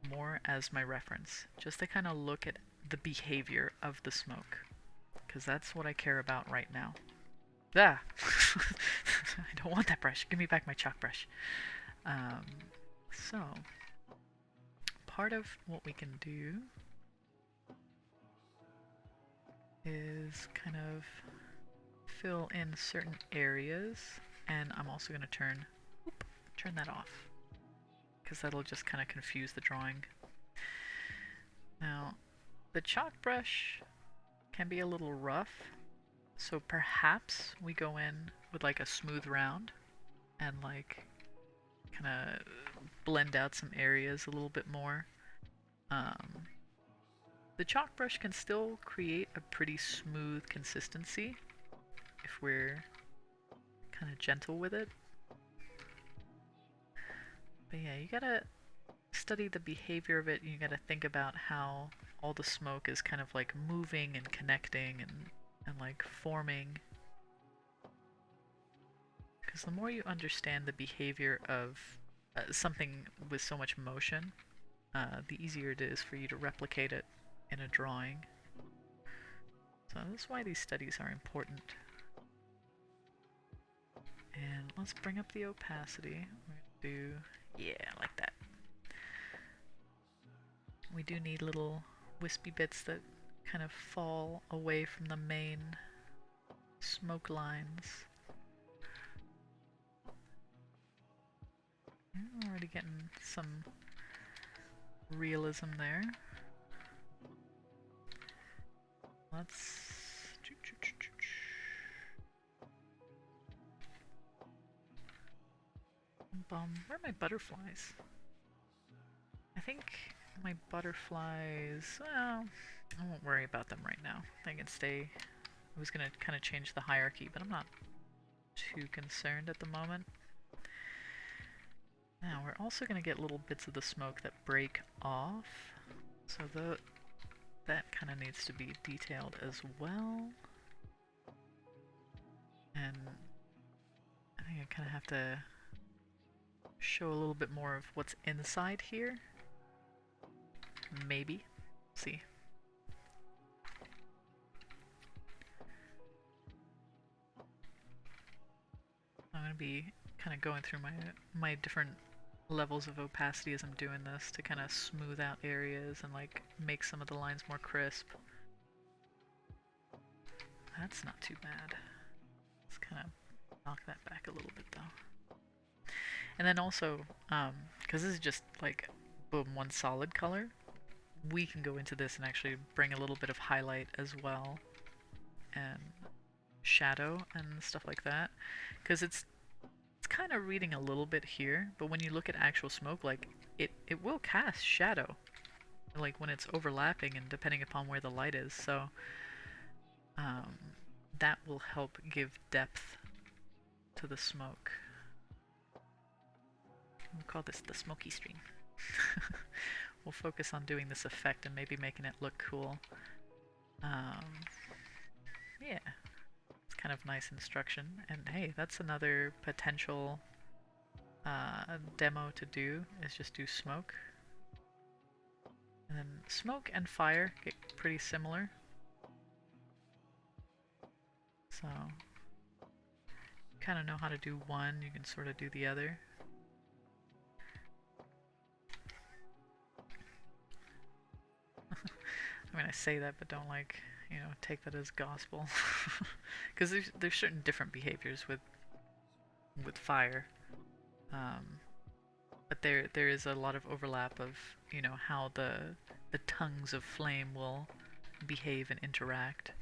more as my reference, just to kind of look at the behavior of the smoke, because that's what I care about right now. Ah! I don't want that brush. Give me back my chalk brush. So, part of what we can do is kind of fill in certain areas, and I'm also going to turn that off, because that'll just kind of confuse the drawing. Now, the chalk brush can be a little rough, so perhaps we go in with like a smooth round and like kind of blend out some areas a little bit more. The chalk brush can still create a pretty smooth consistency if we're kind of gentle with it. But yeah, you gotta study the behavior of it, and you gotta think about how all the smoke is kind of like moving and connecting and like forming. Because the more you understand the behavior of something with so much motion, the easier it is for you to replicate it in a drawing. So that's why these studies are important. And let's bring up the opacity. We're gonna do, yeah, like that. We do need little wispy bits that kind of fall away from the main smoke lines. I'm already getting some realism there. Let's... Where are my butterflies? I think my butterflies... Well, I won't worry about them right now. They can stay... I was gonna kind of change the hierarchy, but I'm not too concerned at the moment. Now, we're also gonna get little bits of the smoke that break off. So that kind of needs to be detailed as well. And I think I kind of have to show a little bit more of what's inside here. Maybe. See. I'm going to be kind of going through my different levels of opacity as I'm doing this to kind of smooth out areas and like make some of the lines more crisp. That's not too bad. Let's kind of knock that back a little bit though. And then also, because this is just like boom, one solid color, we can go into this and actually bring a little bit of highlight as well and shadow and stuff like that, because it's kind of reading a little bit here, but when you look at actual smoke, like it will cast shadow like when it's overlapping and depending upon where the light is, so that will help give depth to the smoke. We'll call this the smoky stream. We'll focus on doing this effect and maybe making it look cool. Yeah, it's kind of nice instruction. And hey, that's another potential demo to do, is just do smoke. And then smoke and fire get pretty similar. So, you kind of know how to do one, you can sort of do the other. I mean, I say that, but don't like, you know, take that as gospel. Because there's certain different behaviors with fire. But there is a lot of overlap of, you know, how the tongues of flame will behave and interact,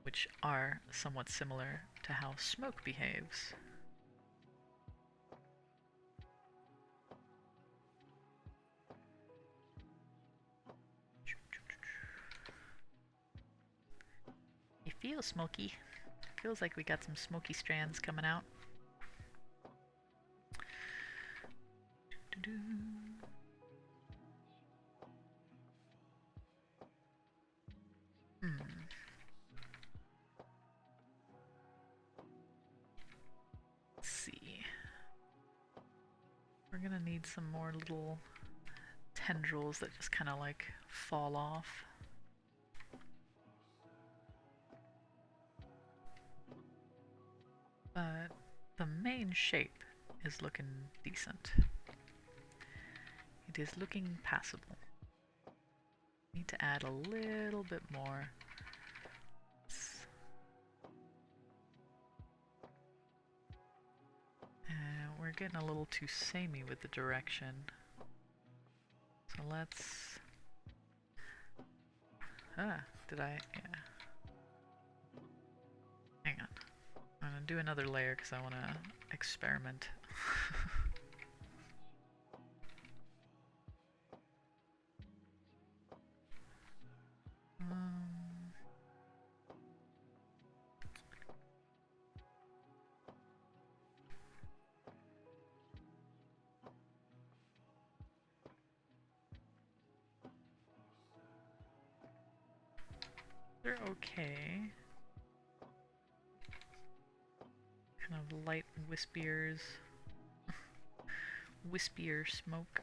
which are somewhat similar to how smoke behaves. It feels smoky. Feels like we got some smoky strands coming out. Let's see. We're gonna need some more little tendrils that just kind of like fall off. But the main shape is looking decent. It is looking passable. Need to add a little bit more. And we're getting a little too samey with the direction. So let's... did I? Yeah. Hang on. I'm gonna do another layer because I want to experiment. They're okay. Kind of light wispier smoke.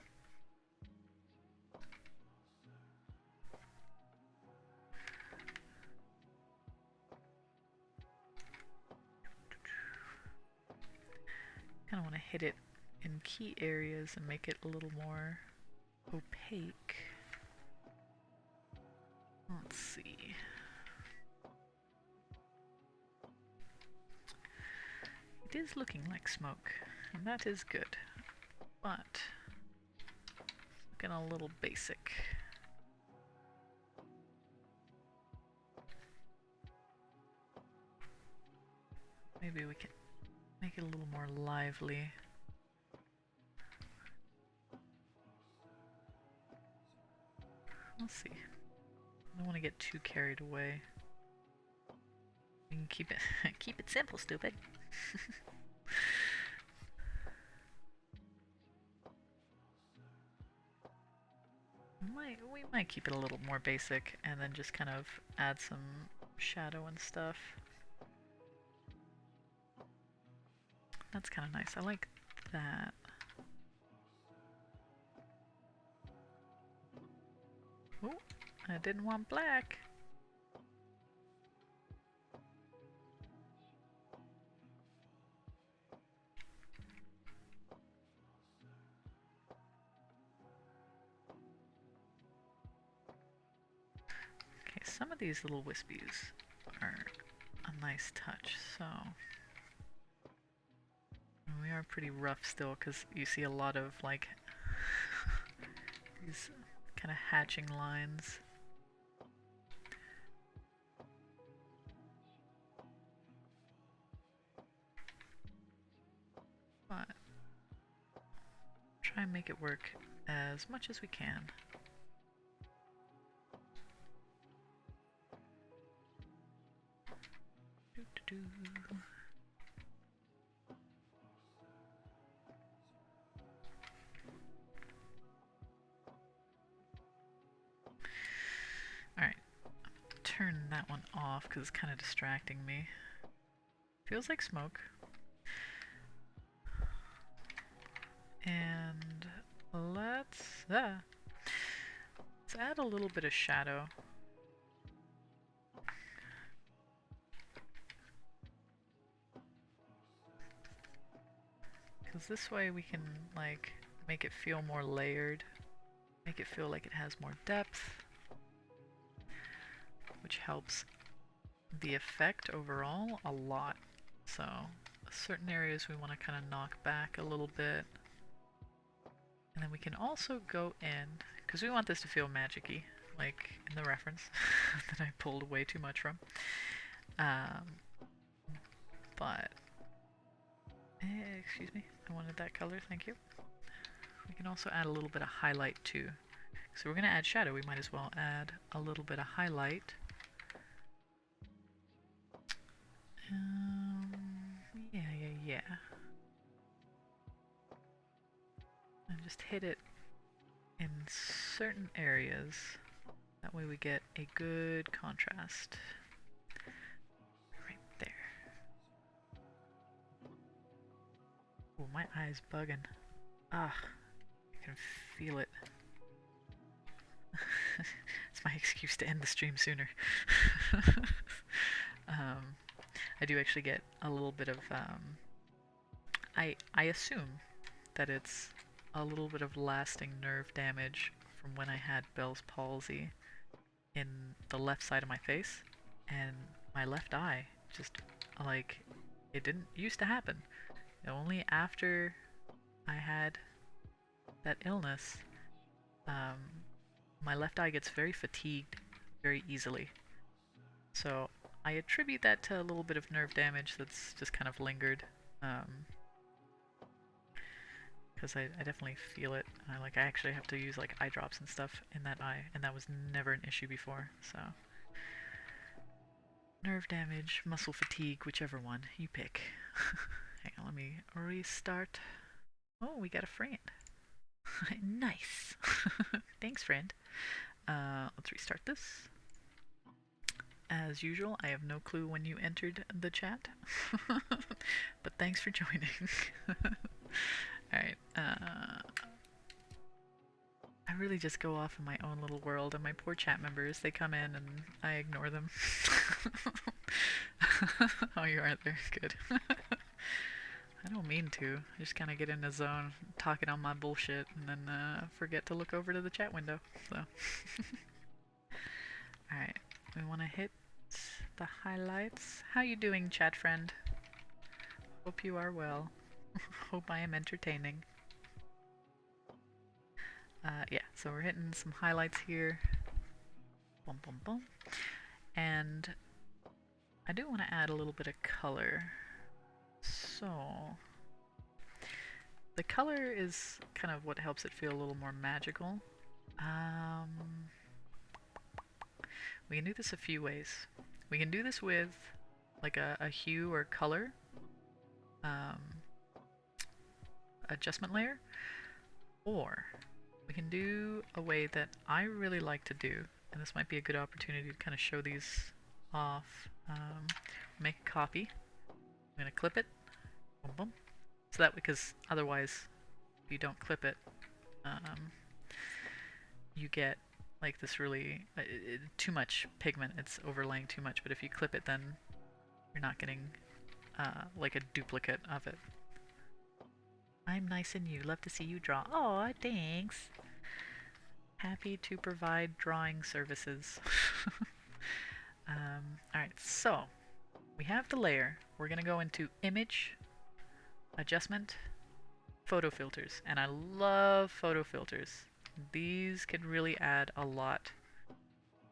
Kind of want to hit it in key areas and make it a little more opaque. Let's see. It is looking like smoke, and that is good, but it's looking a little basic. Maybe we can make it a little more lively. We'll see. I don't want to get too carried away. We can keep it keep it simple, stupid. We might keep it a little more basic and then just kind of add some shadow and stuff. That's kind of nice. I like that. Oh, I didn't want black. Okay, some of these little wispies are a nice touch, so we are pretty rough still because you see a lot of like these kind of hatching lines. But try and make it work as much as we can. Alright, turn that one off because it's kind of distracting me. Feels like smoke. And let's add a little bit of shadow. Because this way we can like make it feel more layered, make it feel like it has more depth, which helps the effect overall a lot. So certain areas we want to kind of knock back a little bit. And then we can also go in, because we want this to feel magic-y, like in the reference that I pulled way too much from. But, excuse me, I wanted that color, thank you. We can also add a little bit of highlight too. So we're going to add shadow, we might as well add a little bit of highlight. Yeah. And just hit it in certain areas. That way we get a good contrast. Right there. Oh, my eye's bugging. Ah, I can feel it. It's my excuse to end the stream sooner. I do actually get a little bit of, I assume that it's a little bit of lasting nerve damage from when I had Bell's palsy in the left side of my face, and my left eye just, like, it didn't used to happen. Only after I had that illness, my left eye gets very fatigued very easily. So I attribute that to a little bit of nerve damage that's just kind of lingered. Because I definitely feel it. I actually have to use like eye drops and stuff in that eye, and that was never an issue before. So nerve damage, muscle fatigue, whichever one you pick. Hang on, let me restart. Oh, we got a friend. Nice. Thanks, friend. Let's restart this. As usual, I have no clue when you entered the chat, but thanks for joining. Alright, I really just go off in my own little world, and my poor chat members, they come in and I ignore them. Oh, you aren't there? Good. I don't mean to. I just kind of get in the zone, talking on my bullshit, and then forget to look over to the chat window. So, alright, we want to hit the highlights. How you doing, chat friend? Hope you are well. Hope I am entertaining. Yeah, so we're hitting some highlights here. Boom, boom, boom. And I do want to add a little bit of color. So, the color is kind of what helps it feel a little more magical. We can do this a few ways. We can do this with like a hue or color adjustment layer, or we can do a way that I really like to do, and this might be a good opportunity to kind of show these off. Make a copy. I'm going to clip it. Boom, boom. So that, because otherwise, if you don't clip it, you get like this really too much pigment. It's overlaying too much. But if you clip it, then you're not getting like a duplicate of it. I'm nice and you. Love to see you draw. Aw, thanks. Happy to provide drawing services. Alright, so we have the layer. We're going to go into Image, Adjustment, Photo Filters. And I love photo filters. These can really add a lot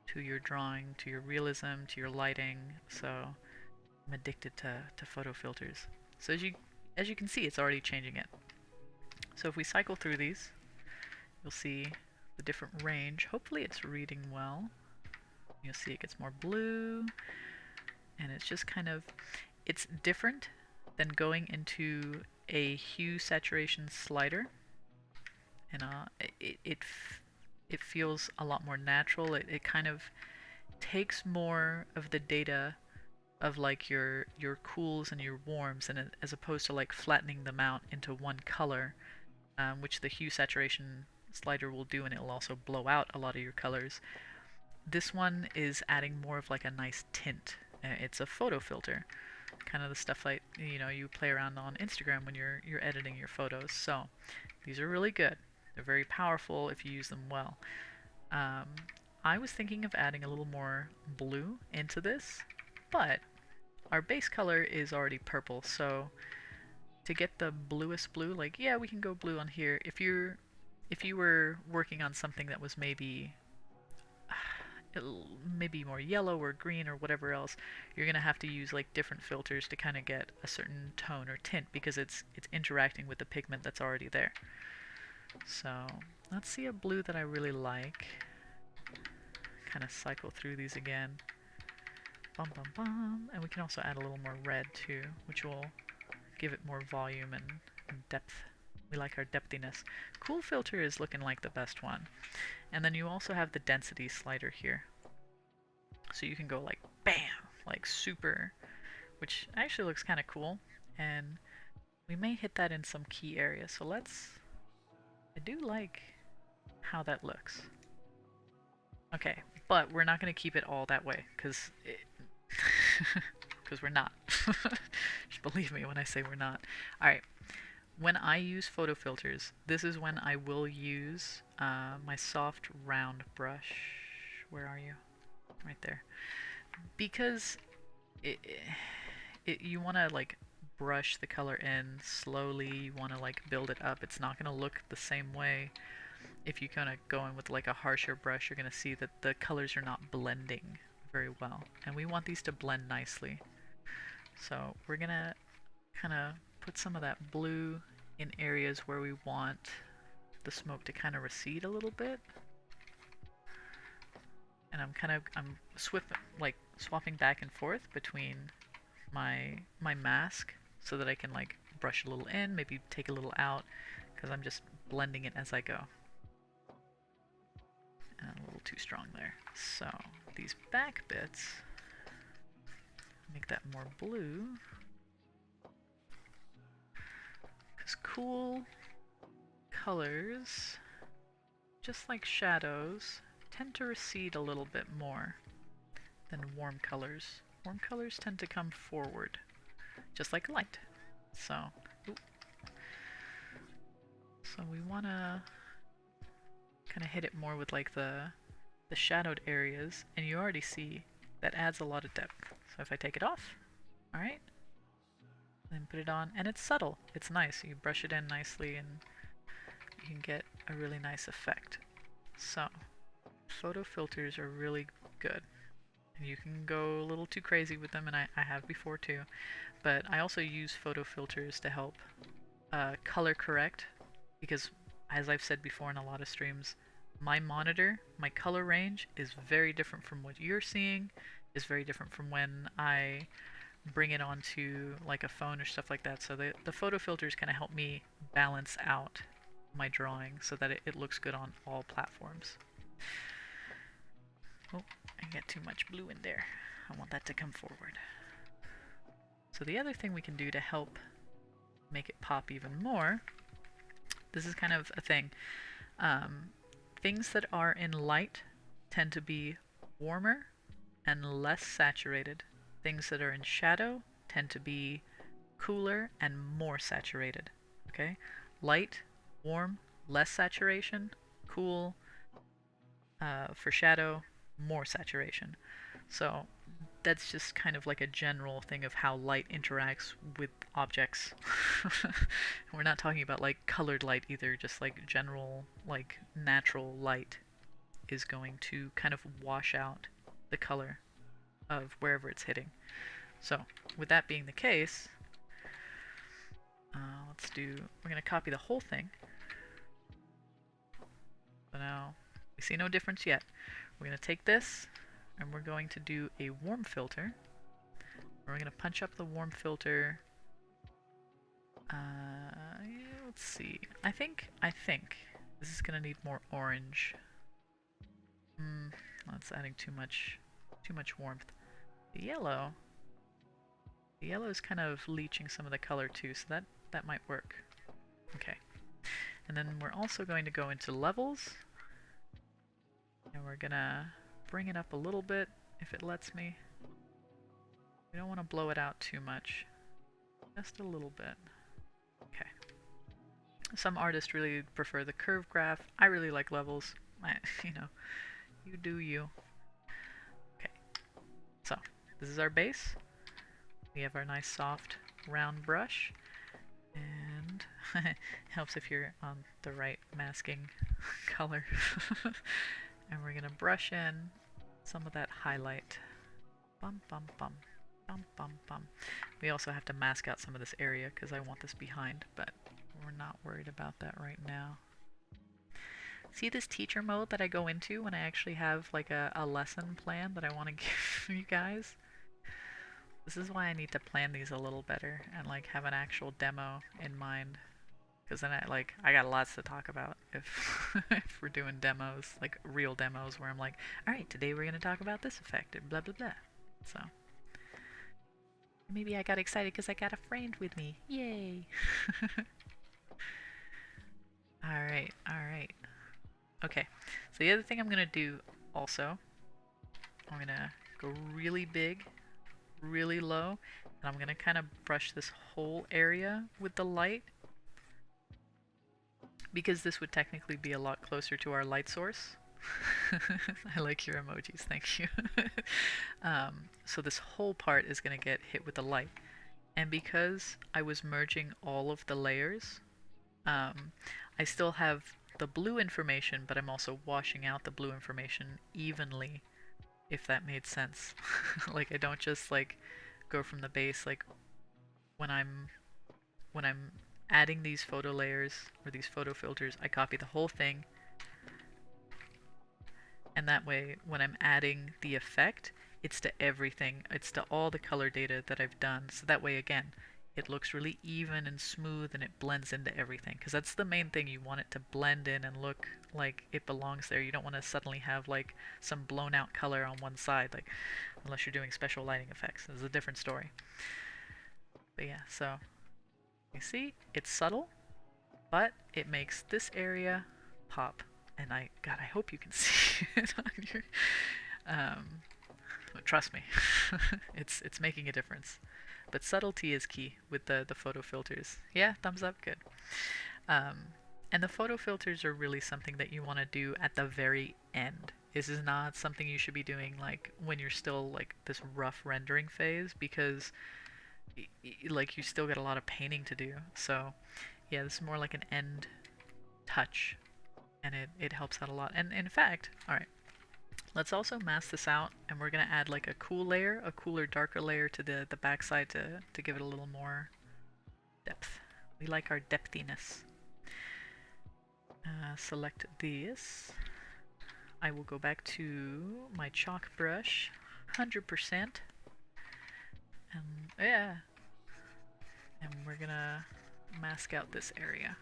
to your drawing, to your realism, to your lighting. So I'm addicted to photo filters. So as you can see, it's already changing it. So if we cycle through these, you'll see the different range. Hopefully it's reading well. You'll see it gets more blue, and it's just kind of, it's different than going into a hue saturation slider, and it feels a lot more natural. It kind of takes more of the data of like your cools and your warms, and as opposed to like flattening them out into one color, which the hue saturation slider will do, and it'll also blow out a lot of your colors. This one is adding more of like a nice tint. It's a photo filter, kind of the stuff like you play around on Instagram when you're editing your photos. So these are really good. They're very powerful if you use them well. I was thinking of adding a little more blue into this, but our base color is already purple, so to get the bluest blue, like, yeah, we can go blue on here. If you were working on something that was maybe more yellow or green or whatever else, you're gonna have to use like different filters to kind of get a certain tone or tint, because it's interacting with the pigment that's already there. So let's see a blue that I really like. Kind of cycle through these again. Bum bum bum. And we can also add a little more red too, which will give it more volume and depth. We like our depthiness. Cool filter is looking like the best one. And then you also have the density slider here. So you can go like bam, like super, which actually looks kind of cool. And we may hit that in some key areas. So I do like how that looks. Okay, but we're not going to keep it all that way, because we're not. Just believe me when I say we're not. Alright, when I use photo filters, this is when I will use my soft round brush. Where are you? Right there. Because you want to like brush the color in slowly, you want to like build it up. It's not going to look the same way. If you kind of go in with like a harsher brush, you're going to see that the colors are not blending very well. And we want these to blend nicely. So we're going to kind of put some of that blue in areas where we want the smoke to kind of recede a little bit. And I'm swapping back and forth between my mask so that I can like brush a little in, maybe take a little out, because I'm just blending it as I go. And a little too strong there. So these back bits, Make that more blue. Because cool colors, just like shadows, tend to recede a little bit more than warm colors. Warm colors tend to come forward, just like light. So, so we want to kind of hit it more with like the shadowed areas, and you already see that adds a lot of depth. So if I take it off, alright, then put it on, and it's subtle. It's nice. You brush it in nicely and you can get a really nice effect. So, photo filters are really good. And you can go a little too crazy with them, and I have before too. But I also use photo filters to help color correct, because as I've said before in a lot of streams, my monitor, my color range is very different from what you're seeing, is very different from when I bring it onto like a phone or stuff like that. So the photo filters kind of help me balance out my drawing so that it looks good on all platforms. Oh, I got too much blue in there. I want that to come forward. So the other thing we can do to help make it pop even more, this is kind of a thing. Things that are in light tend to be warmer and less saturated. Things that are in shadow tend to be cooler and more saturated. Okay? Light, warm, less saturation, cool, for shadow, more saturation. So that's just kind of like a general thing of how light interacts with objects. We're not talking about like colored light either, just like general, like natural light is going to kind of wash out the color of wherever it's hitting. So with that being the case, we're going to copy the whole thing. So now we see no difference yet. We're going to take this and we're going to do a warm filter. We're going to punch up the warm filter. Let's see. I think this is going to need more orange. That's adding too much warmth. The yellow is kind of leaching some of the color too, so that might work. Okay. And then we're also going to go into levels. And we're gonna bring it up a little bit if it lets me. We don't want to blow it out too much. Just a little bit. Okay. Some artists really prefer the curve graph. I really like levels. You know, you do you. Okay. So, this is our base. We have our nice soft round brush. And it helps if you're on the right masking color. And we're going to brush in some of that highlight. Bum, bum, bum. Bum, bum, bum. We also have to mask out some of this area because I want this behind, but we're not worried about that right now. See this teacher mode that I go into when I actually have like a lesson plan that I want to give you guys? This is why I need to plan these a little better and like have an actual demo in mind. Because then I got lots to talk about if, if we're doing demos, like real demos where I'm like, alright, today we're going to talk about this effect and blah blah blah. So, maybe I got excited because I got a friend with me. Yay! Alright. Okay, so the other thing I'm going to do also, I'm going to go really big, really low, and I'm going to kind of brush this whole area with the light. Because this would technically be a lot closer to our light source. I like your emojis, thank you. So this whole part is going to get hit with the light. And because I was merging all of the layers, I still have the blue information, but I'm also washing out the blue information evenly, if that made sense. Like I don't just like go from the base, like when I'm adding these photo layers or these photo filters, I copy the whole thing, and that way when I'm adding the effect, it's to everything, it's to all the color data that I've done, so that way again it looks really even and smooth and it blends into everything, because that's the main thing. You want it to blend in and look like it belongs there. You don't want to suddenly have like some blown out color on one side. Like unless you're doing special lighting effects. This is a different story. But yeah, so you see, it's subtle, but it makes this area pop. And God, I hope you can see it on your, trust me, it's making a difference. But subtlety is key with the photo filters. Yeah, thumbs up, good. Um, and the photo filters are really something that you want to do at the very end. This is not something you should be doing like when you're still like this rough rendering phase, because like you still got a lot of painting to do. So yeah, this is more like an end touch, and it helps out a lot. And in fact, alright, let's also mask this out, and we're going to add like a cool layer, a cooler, darker layer to the backside to give it a little more depth. We like our depthiness. Select this. I will go back to my chalk brush, 100%. And yeah. And we're going to mask out this area,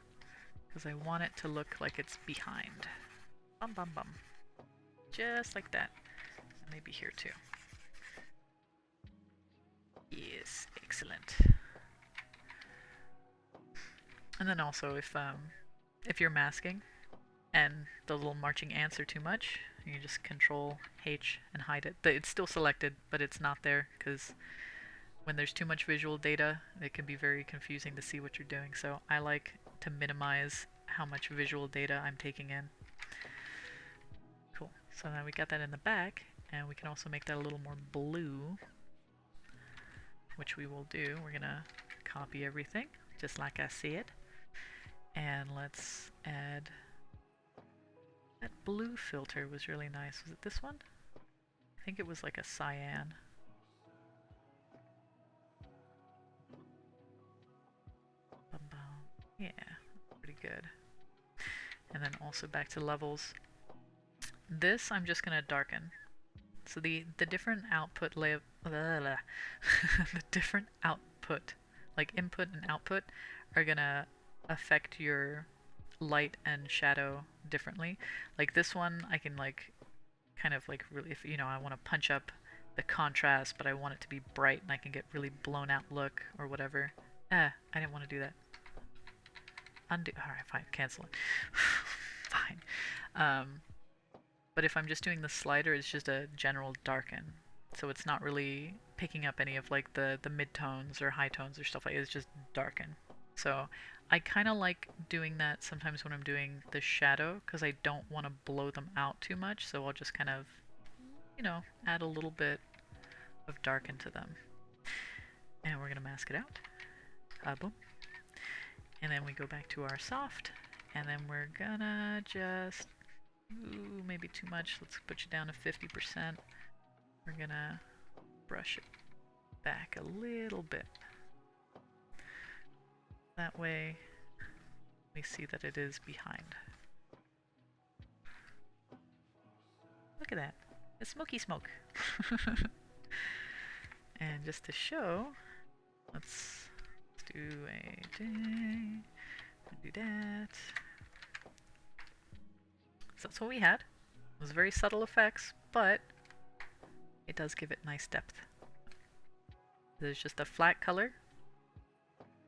because I want it to look like it's behind. Bum bum bum. Just like that. And maybe here too. Yes, excellent. And then also if you're masking and the little marching ants are too much, you just Control H and hide it. It's still selected, but it's not there, because when there's too much visual data, it can be very confusing to see what you're doing. So I like to minimize how much visual data I'm taking in. Cool. So now we got that in the back, and we can also make that a little more blue, which we will do. We're gonna copy everything just like I see it, and let's add that blue filter. Was really nice. Was it this one? I think it was like a cyan. Yeah, pretty good. And then also back to levels. This I'm just gonna darken. So the different output layer, the different output, like input and output, are gonna affect your light and shadow differently. Like this one, I can like kind of like really, if I want to punch up the contrast, but I want it to be bright, and I can get really blown out look or whatever. I didn't want to do that. Undo. Alright, fine. Cancel it. Fine. But if I'm just doing the slider, it's just a general darken. So it's not really picking up any of like the mid-tones or high tones or stuff like that. It's just darken. So I kind of like doing that sometimes when I'm doing the shadow, because I don't want to blow them out too much. So I'll just kind of, add a little bit of darken to them. And we're going to mask it out. Boom. And then we go back to our soft, and then we're gonna just, maybe too much, let's put you down to 50%. We're gonna brush it back a little bit. That way, we see that it is behind. Look at that, a smoky smoke. And just to show, let's do that. So that's what we had. It was very subtle effects, but it does give it nice depth. There's just a flat color,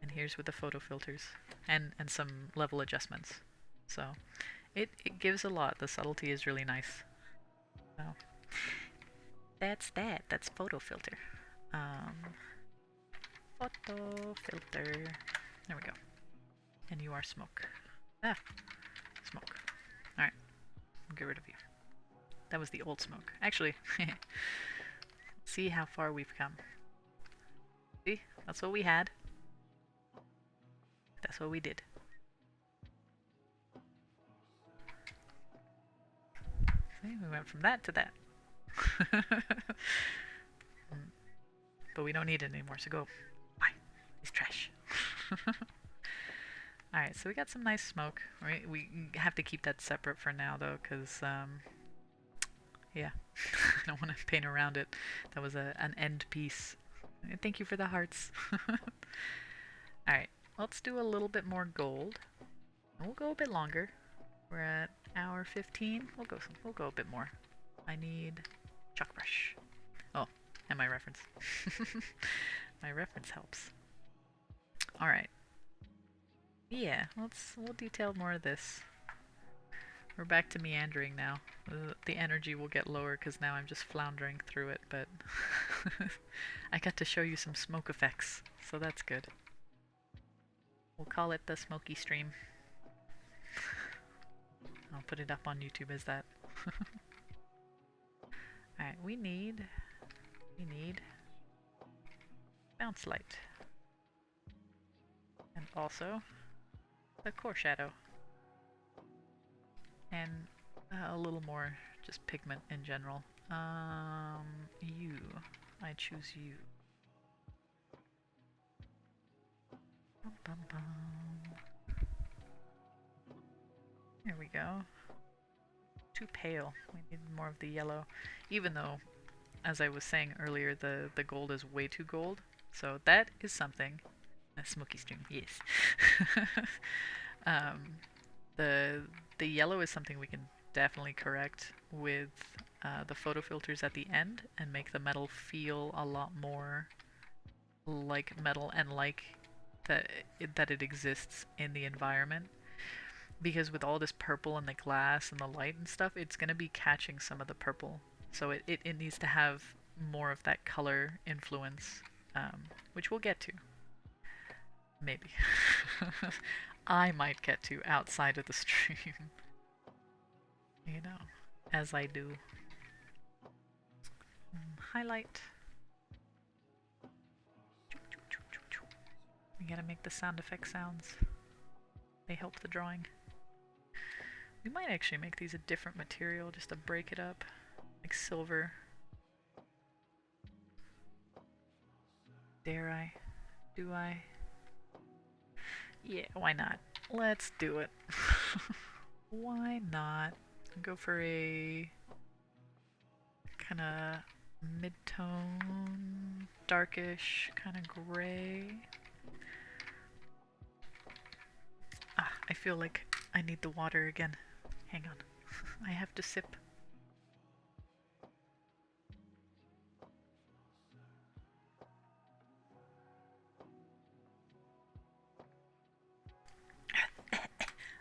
and here's with the photo filters and some level adjustments. So it gives a lot. The subtlety is really nice. So that's that. That's photo filter. Photo filter. There we go. And you are smoke. Smoke. Alright. I'll get rid of you. That was the old smoke. Actually, see how far we've come. See? That's what we had. That's what we did. See? We went from that to that. But we don't need it anymore, so go. Bye. It's trash. Alright, so we got some nice smoke. We have to keep that separate for now, though, because, yeah, I don't want to paint around it. That was an end piece. Thank you for the hearts. Alright, let's do a little bit more gold. And we'll go a bit longer. We're at hour 15. We'll go a bit more. I need chalk brush. Oh, And my reference. My reference helps. Alright. Yeah, we'll detail more of this. We're back to meandering now. The energy will get lower because now I'm just floundering through it, but I got to show you some smoke effects, so that's good. We'll call it the Smoky stream. I'll put it up on YouTube as that. Alright, we need bounce light. And also the core shadow. And a little more just pigment in general. You. I choose you. Bum, bum, bum. There we go. Too pale. We need more of the yellow. Even though, as I was saying earlier, the gold is way too gold. So that is something. A Smoky stream, yes. The yellow is something we can definitely correct with the photo filters at the end and make the metal feel a lot more like metal and like that it exists in the environment. Because with all this purple and the glass and the light and stuff, it's going to be catching some of the purple. So it needs to have more of that color influence, which we'll get to. Maybe. I might get to outside of the stream. You know, as I do. Highlight. We gotta make the sound effect sounds. They help the drawing. We might actually make these a different material just to break it up. Like silver. Dare I? Do I? Yeah, why not? Let's do it. Why not? Go for a kind of mid-tone, darkish, kind of gray. Ah, I feel like I need the water again. Hang on. I have to sip.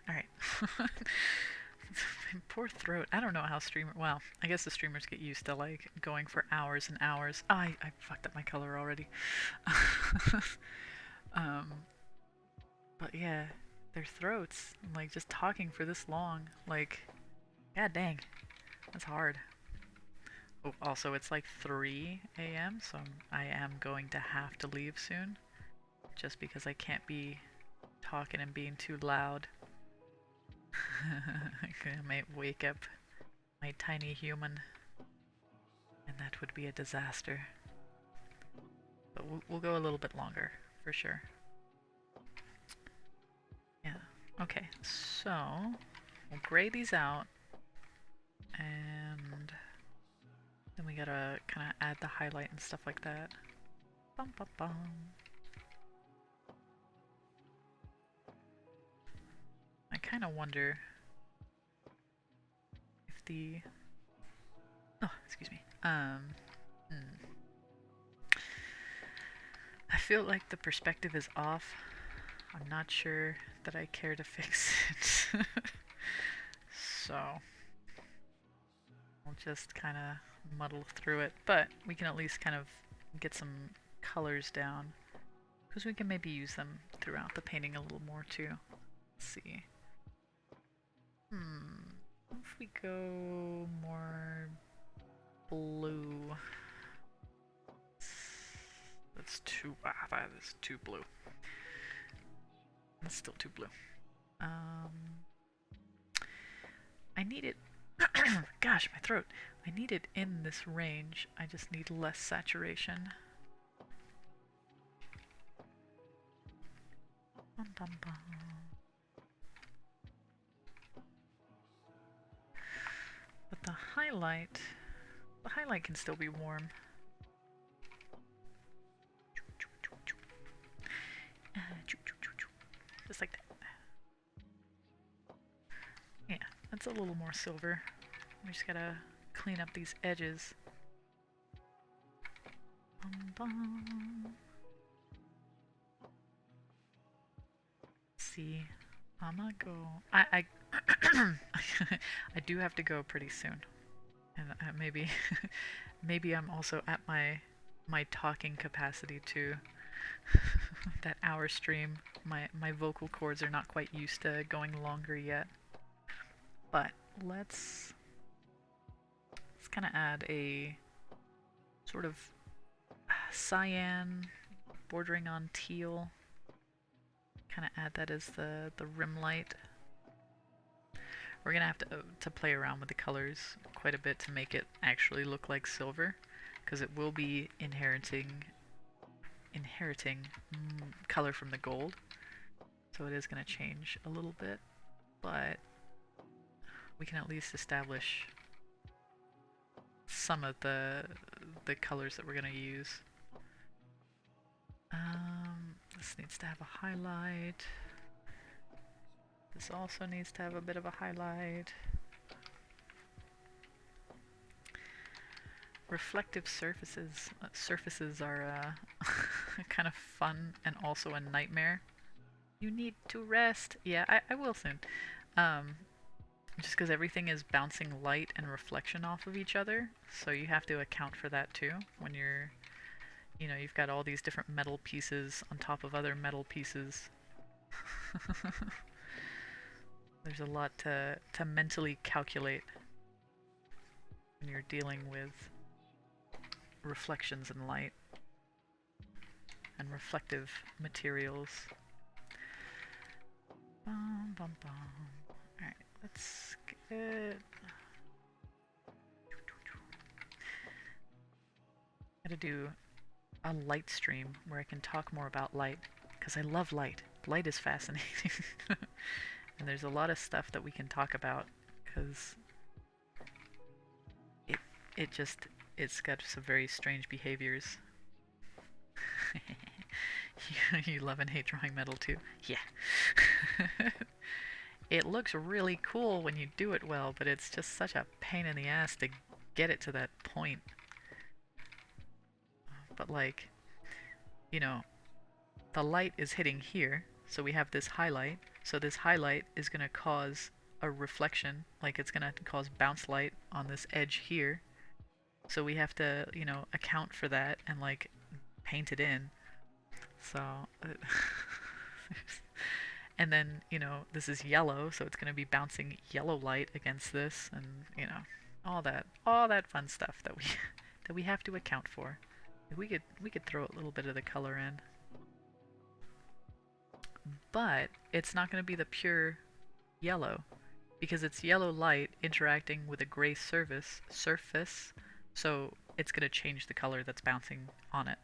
Alright. Poor throat. I don't know how well, I guess the streamers get used to like going for hours and hours. Oh, I fucked up my color already. But yeah, their throats, like just talking for this long, like, god dang, that's hard. Oh, also it's like 3 a.m., so I am going to have to leave soon, just because I can't be talking and being too loud. I might wake up my tiny human, and that would be a disaster. But we'll go a little bit longer, for sure. Yeah, okay, so we'll gray these out, and then we gotta kind of add the highlight and stuff like that. Bum, bum, bum. I kind of wonder if the... Oh, excuse me. I feel like the perspective is off. I'm not sure that I care to fix it. So I'll just kind of muddle through it, but we can at least kind of get some colors down, because we can maybe use them throughout the painting a little more too. Let's see. If we go more blue. That's too... that is too blue. That's still too blue. I need it... Gosh, my throat. I need it in this range. I just need less saturation. Bum, bum, bum. But the highlight can still be warm. Just like that. Yeah, that's a little more silver. We just gotta clean up these edges. bum. See, I'ma go. I I do have to go pretty soon, and maybe maybe I'm also at my talking capacity too. That hour stream, my vocal cords are not quite used to going longer yet. But let's kind of add a sort of cyan bordering on teal. Kind of add that as the rim light. We're gonna have to play around with the colors quite a bit to make it actually look like silver, because it will be inheriting color from the gold, so it is gonna change a little bit, but we can at least establish some of the colors that we're gonna use. This needs to have a highlight. This also needs to have a bit of a highlight. Reflective surfaces. Surfaces are kind of fun and also a nightmare. You need to rest. Yeah, I will soon. Just because everything is bouncing light and reflection off of each other, so you have to account for that too when you're, you've got all these different metal pieces on top of other metal pieces. There's a lot to mentally calculate when you're dealing with reflections and light and reflective materials. Bum, bum, bum. Alright, let's get... Gotta do a light stream where I can talk more about light, because I love light. Light is fascinating. And there's a lot of stuff that we can talk about, because it's got some very strange behaviors. You love and hate drawing metal too? Yeah. It looks really cool when you do it well, but it's just such a pain in the ass to get it to that point. But like, the light is hitting here, so we have this highlight. So this highlight is going to cause a reflection, like it's going to cause bounce light on this edge here. So we have to, account for that and like paint it in. So, and then, this is yellow, so it's going to be bouncing yellow light against this, and, all that fun stuff that we have to account for. We could throw a little bit of the color in. But it's not going to be the pure yellow, because it's yellow light interacting with a gray surface, so it's going to change the color that's bouncing on it.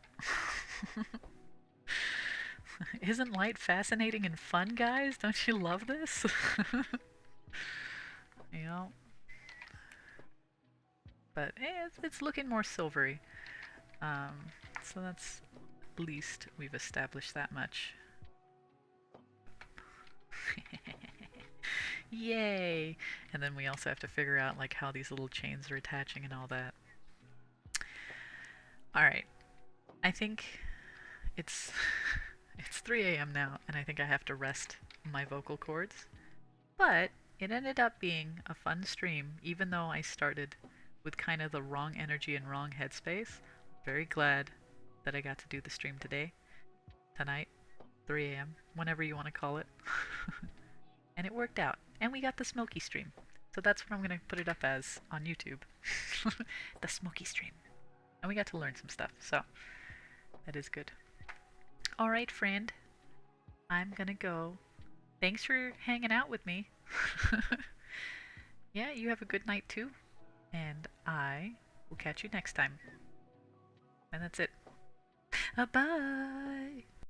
Isn't light fascinating and fun, guys? Don't you love this? But it's looking more silvery. So that's, at least we've established that much. Yay! And then we also have to figure out like how these little chains are attaching and all that. Alright. I think it's 3 a.m. now, and I think I have to rest my vocal cords. But it ended up being a fun stream, even though I started with kind of the wrong energy and wrong headspace. Very glad that I got to do the stream today, tonight, 3 a.m., whenever you want to call it. And it worked out. And we got the Smoky stream. So that's what I'm going to put it up as on YouTube. The Smoky stream. And we got to learn some stuff, so that is good. Alright, friend. I'm gonna go. Thanks for hanging out with me. Yeah, you have a good night too. And I will catch you next time. And that's it. Bye!